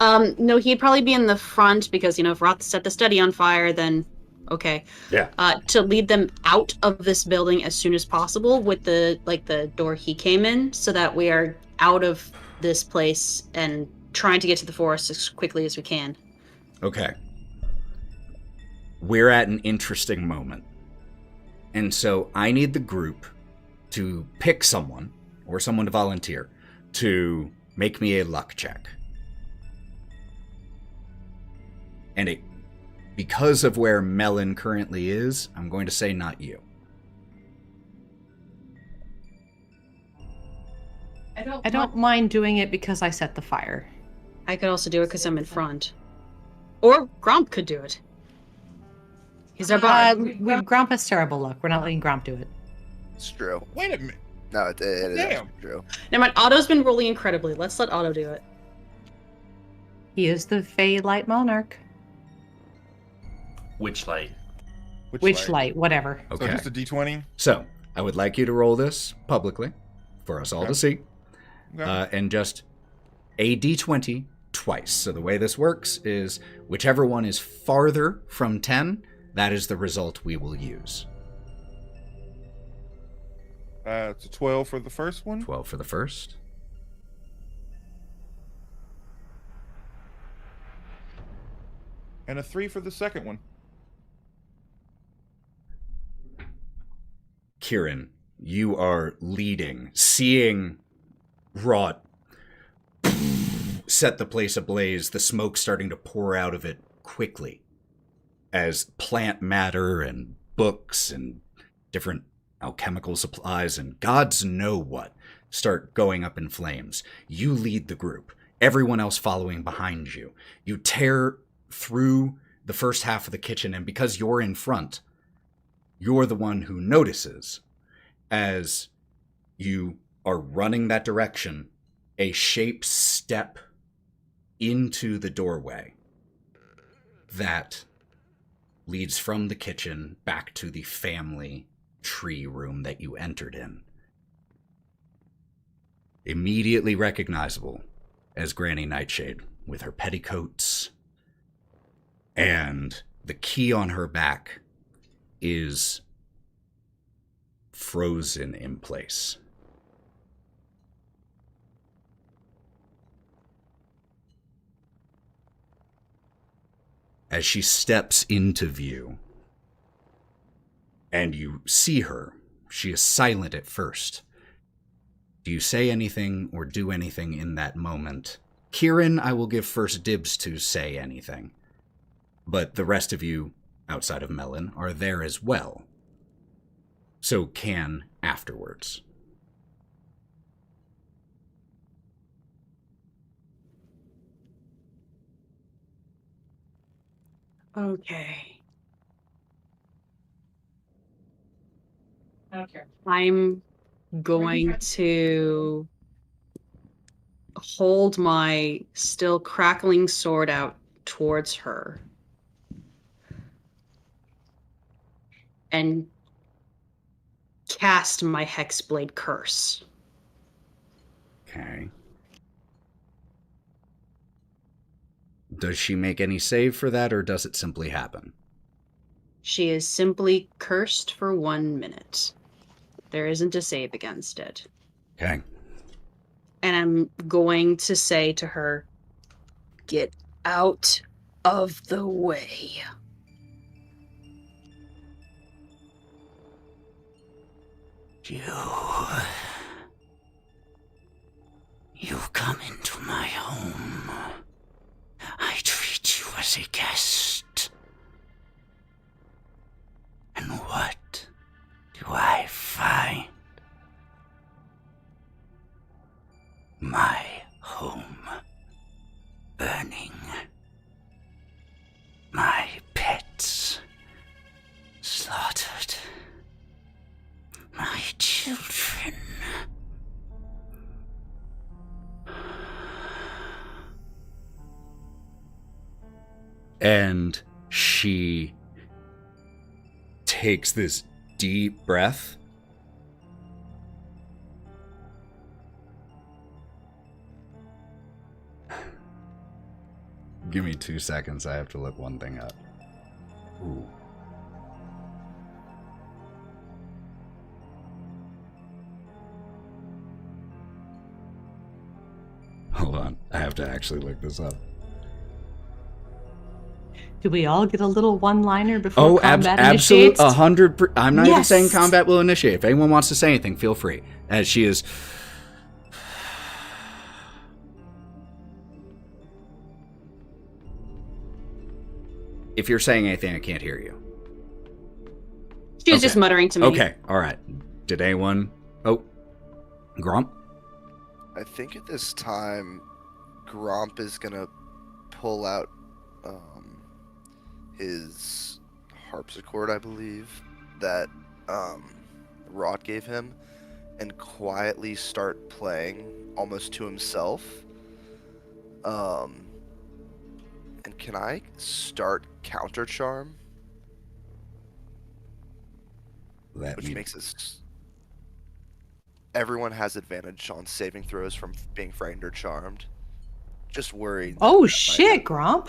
No, he'd probably be in the front because, if Wraugh set the study on fire, then okay. Yeah. To lead them out of this building as soon as possible with the door he came in so that we are out of this place and trying to get to the forest as quickly as we can. Okay. We're at an interesting moment. And so I need the group to pick someone, or someone to volunteer, to make me a luck check. And because of where Melon currently is, I'm going to say not you. I don't mind doing it because I set the fire. I could also do it because I'm in front. Or Gromp could do it. He's our bard. Gromp has terrible luck. We're not letting Gromp do it. It's true. Wait a minute. No, it is Damn. actually true. Never mind, Otto's been rolling incredibly. Let's let Otto do it. He is the Fey Light Monarch. Witchlight. Witchlight, whatever. So Okay. just a D20. So I would like you to roll this publicly for us all to see. Okay. And just a d20 twice. So the way this works is whichever one is farther from 10, that is the result we will use. It's a 12 for the first one. 12 for the first. And a 3 for the second one. Kieren, you are leading, seeing Wraught set the place ablaze, the smoke starting to pour out of it quickly as plant matter and books and different alchemical supplies and gods know what start going up in flames. You lead the group, everyone else following behind you. You tear through the first half of the kitchen, and because you're in front, you're the one who notices as you are running that direction, a shape step into the doorway that leads from the kitchen back to the family tree room that you entered in. Immediately recognizable as Granny Nightshade, with her petticoats, and the key on her back is frozen in place. As she steps into view, and you see her, she is silent at first. Do you say anything or do anything in that moment? Kieren, I will give first dibs to say anything. But the rest of you, outside of Melon, are there as well. So can afterwards. Okay. Okay. I'm going to hold my still crackling sword out towards her and cast my Hexblade Curse. Okay. Does she make any save for that, or does it simply happen? She is simply cursed for 1 minute. There isn't a save against it. Okay. And I'm going to say to her, get out of the way. You come into my home. I treat you as a guest. And what do I find? My home burning. My pets slaughtered. My children. And she takes this deep breath. Give me 2 seconds. I have to look one thing up. Ooh. Hold on. I have to actually look this up. Do we all get a little one-liner before Oh, combat absolute initiates? 100%. I'm not even Yes. saying combat will initiate. If anyone wants to say anything, feel free. As she is. If you're saying anything, I can't hear you. She was Okay. just muttering to me. Okay, all right. Did anyone? Oh, Gromp. I think at this time, Gromp is gonna pull out his harpsichord, I believe, that Wraught gave him, and quietly start playing almost to himself. And can I start counter charm? Which makes us. Everyone has advantage on saving throws from being frightened or charmed. just worried. Oh, that shit, Gromp.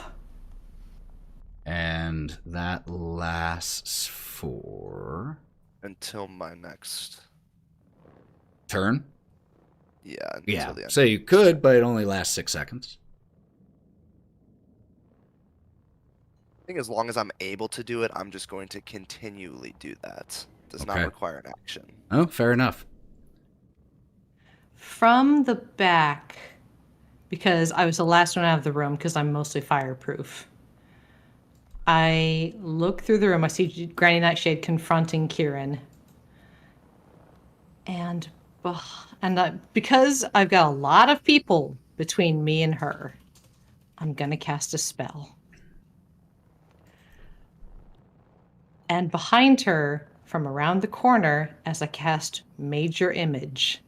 And that lasts for... until my next turn? Yeah. Yeah, Until the end. so you could, but it only lasts 6 seconds. I think as long as I'm able to do it, I'm just going to continually do that. Does not Okay. require an action. Oh, fair enough. From the back, because I was the last one out of the room because I'm mostly fireproof, I look through the room. I see Granny Nightshade confronting Kieren. And because I've got a lot of people between me and her, I'm going to cast a spell. And behind her, from around the corner, as I cast Major Image,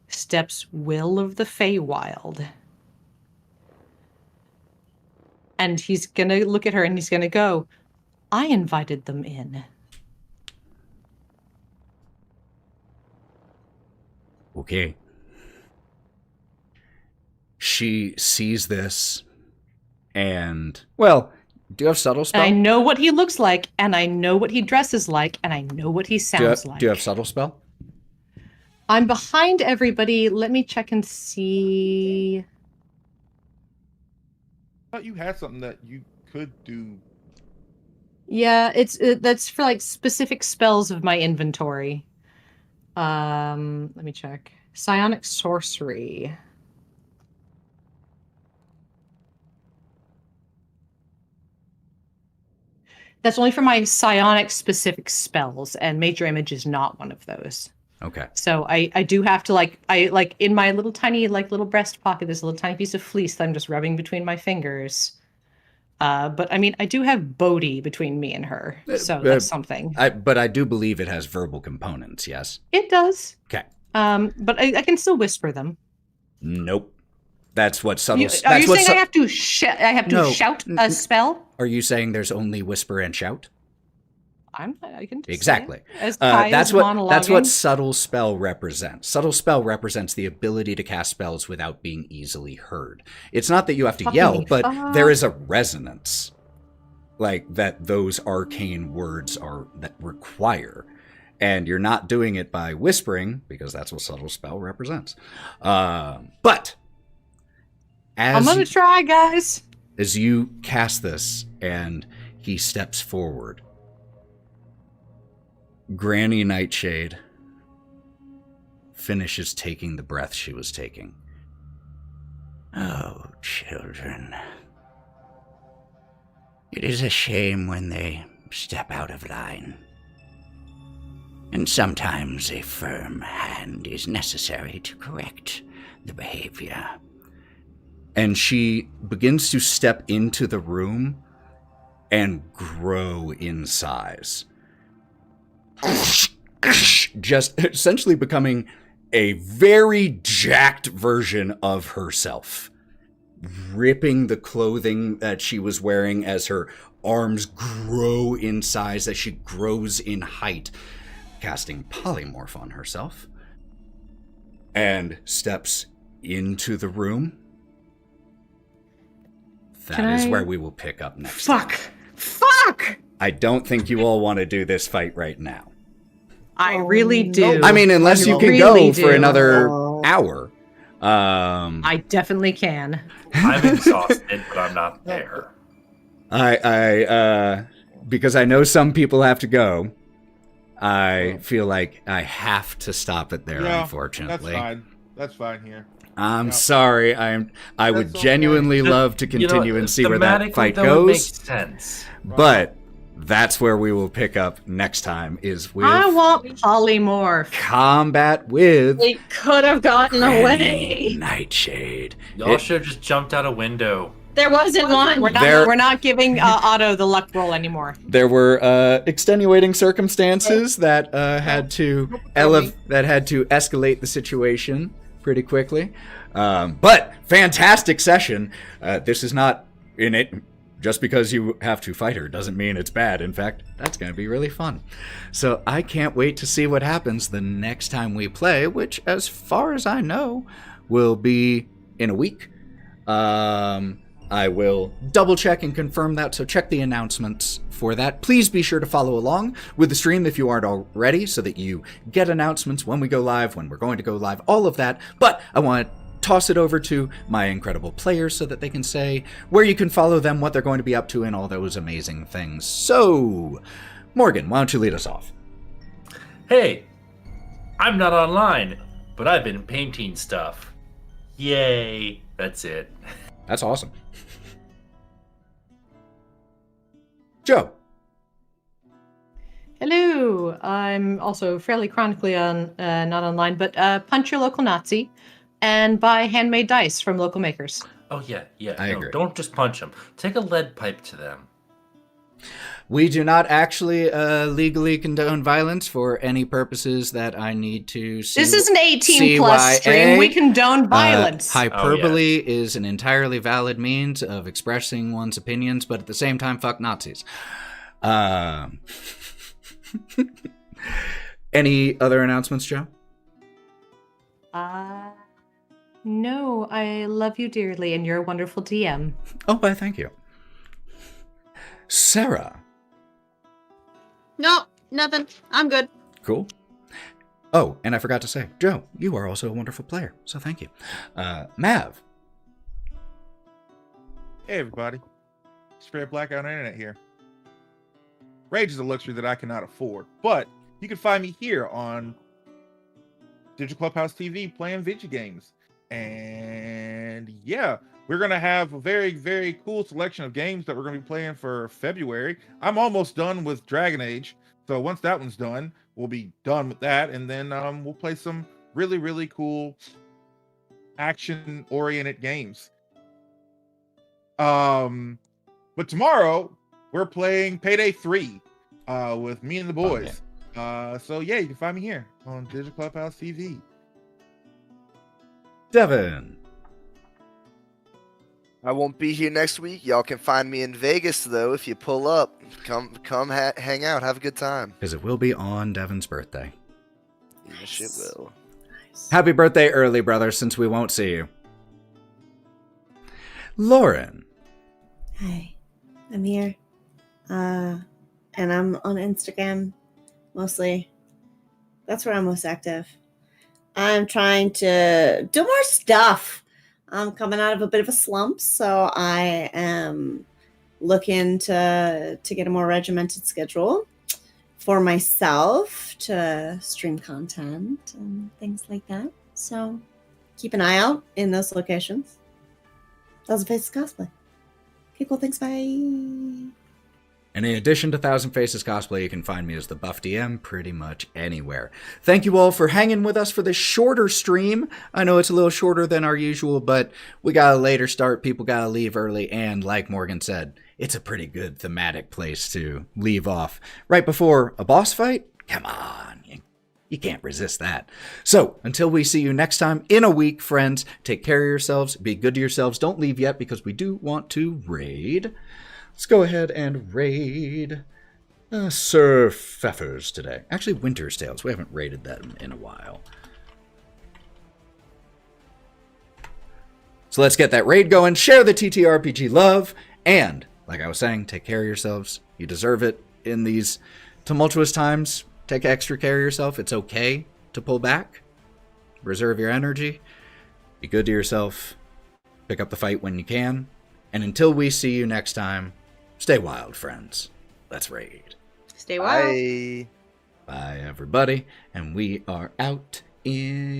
steps Will of the Feywild. And he's going to look at her and he's going to go, I invited them in. Okay. She sees this and, well, do you have subtle spell? And I know what he looks like, and I know what he dresses like, and I know what he sounds like. Do you have subtle spell? I'm behind everybody. Let me check and see. I thought you had something that you could do. Yeah, that's for like specific spells of my inventory. Let me check. Psionic sorcery. That's only for my psionic specific spells, and Major Image is not one of those. Okay. So I do have to in my little tiny little breast pocket, there's a little tiny piece of fleece that I'm just rubbing between my fingers. But I mean, I do have Bodhi between me and her, so that's something. But I do believe it has verbal components. Yes. It does. Okay. But I can still whisper them. Nope. That's what subtle. Are you saying I have to shout a spell? Are you saying there's only whisper and shout? I can just Exactly. say it. As That's what monologuing. subtle spell represents. Subtle spell represents the ability to cast spells without being easily heard. It's not that you have to yell, but there is a resonance, like that those arcane words are that require, and you're not doing it by whispering because that's what subtle spell represents. But I'm gonna try, guys. As you cast this, and he steps forward. Granny Nightshade finishes taking the breath she was taking. Oh, children. It is a shame when they step out of line. And sometimes a firm hand is necessary to correct the behavior. And she begins to step into the room and grow in size. Just essentially becoming a very jacked version of herself, ripping the clothing that she was wearing as her arms grow in size, as she grows in height, casting polymorph on herself, and steps into the room. That is where we will pick up next time. Fuck! I don't think you all want to do this fight right now. I really do. I mean, unless you can really go for do. another hour. I definitely can. I'm exhausted, but I'm not there. I because I know some people have to go, I feel like I have to stop it there, Yeah, unfortunately. That's fine. That's fine here. I'm sorry. I would That's okay. genuinely love to continue and see where that fight Thematically, though, it makes goes. sense. But that's where we will pick up next time, is with I want polymorph. combat with It could have gotten away. Nightshade. Y'all should have just jumped out a window. There wasn't one. We're not giving Otto the luck roll anymore. There were extenuating circumstances that had to escalate the situation pretty quickly. But fantastic session. This is not in it. Just because you have to fight her doesn't mean it's bad. In fact, that's going to be really fun. So I can't wait to see what happens the next time we play, which, as far as I know, will be in a week. I will double check and confirm that, so check the announcements for that. Please be sure to follow along with the stream if you aren't already, so that you get announcements when we go live, when we're going to go live, all of that. But I want to toss it over to my incredible players so that they can say where you can follow them, what they're going to be up to, and all those amazing things. So, Morgan, why don't you lead us off? Hey, I'm not online, but I've been painting stuff. Yay. That's it. That's awesome. Joe. Hello. I'm also fairly chronically on not online, but punch your local Nazi and buy handmade dice from local makers. Oh, yeah. I agree. Don't just punch them. Take a lead pipe to them. We do not actually legally condone violence for any purposes that I need to see. This is an 18 plus stream. We condone violence. Hyperbole is an entirely valid means of expressing one's opinions, but at the same time, fuck Nazis. Any other announcements, Joe? No, I love you dearly, and you're a wonderful DM. Oh, why, thank you. Sarah. No, nothing. I'm good. Cool. Oh, and I forgot to say, Joe, you are also a wonderful player, so thank you. Mav. Hey, everybody. Straight blackout internet here. Rage is a luxury that I cannot afford, but you can find me here on Digital Clubhouse TV playing video games. And yeah, we're going to have a very, very cool selection of games that we're going to be playing for February. I'm almost done with Dragon Age. So once that one's done, we'll be done with that. And then we'll play some really, really cool action-oriented games. But tomorrow, we're playing Payday 3 with me and the boys. So yeah, you can find me here on Digital Clubhouse TV. Devon. I won't be here next week. Y'all can find me in Vegas, though, if you pull up. Come hang out. Have a good time. Because it will be on Devon's birthday. Yes, it will. Nice. Happy birthday early, brother, since we won't see you. Lauren. Hi, I'm here. And I'm on Instagram, mostly. That's where I'm most active. I'm trying to do more stuff. I'm coming out of a bit of a slump, so I am looking to get a more regimented schedule for myself to stream content and things like that. So keep an eye out in those locations. Thousand Faces Cosplay. Okay, cool. Thanks. Bye. And in addition to Thousand Faces Cosplay, you can find me as the Buff DM pretty much anywhere. Thank you all for hanging with us for this shorter stream. I know it's a little shorter than our usual, but we got a later start. People got to leave early. And like Morgan said, it's a pretty good thematic place to leave off. Right before a boss fight? Come on. You can't resist that. So, until we see you next time in a week, friends, take care of yourselves. Be good to yourselves. Don't leave yet because we do want to raid. Let's go ahead and raid Sir Pfeffers today. Actually, Winter's Tales. We haven't raided them in a while. So let's get that raid going. Share the TTRPG love. And, like I was saying, take care of yourselves. You deserve it in these tumultuous times. Take extra care of yourself. It's okay to pull back. Reserve your energy. Be good to yourself. Pick up the fight when you can. And until we see you next time, stay wild, friends. Let's raid. Stay wild. Bye. Bye, everybody. And we are out in...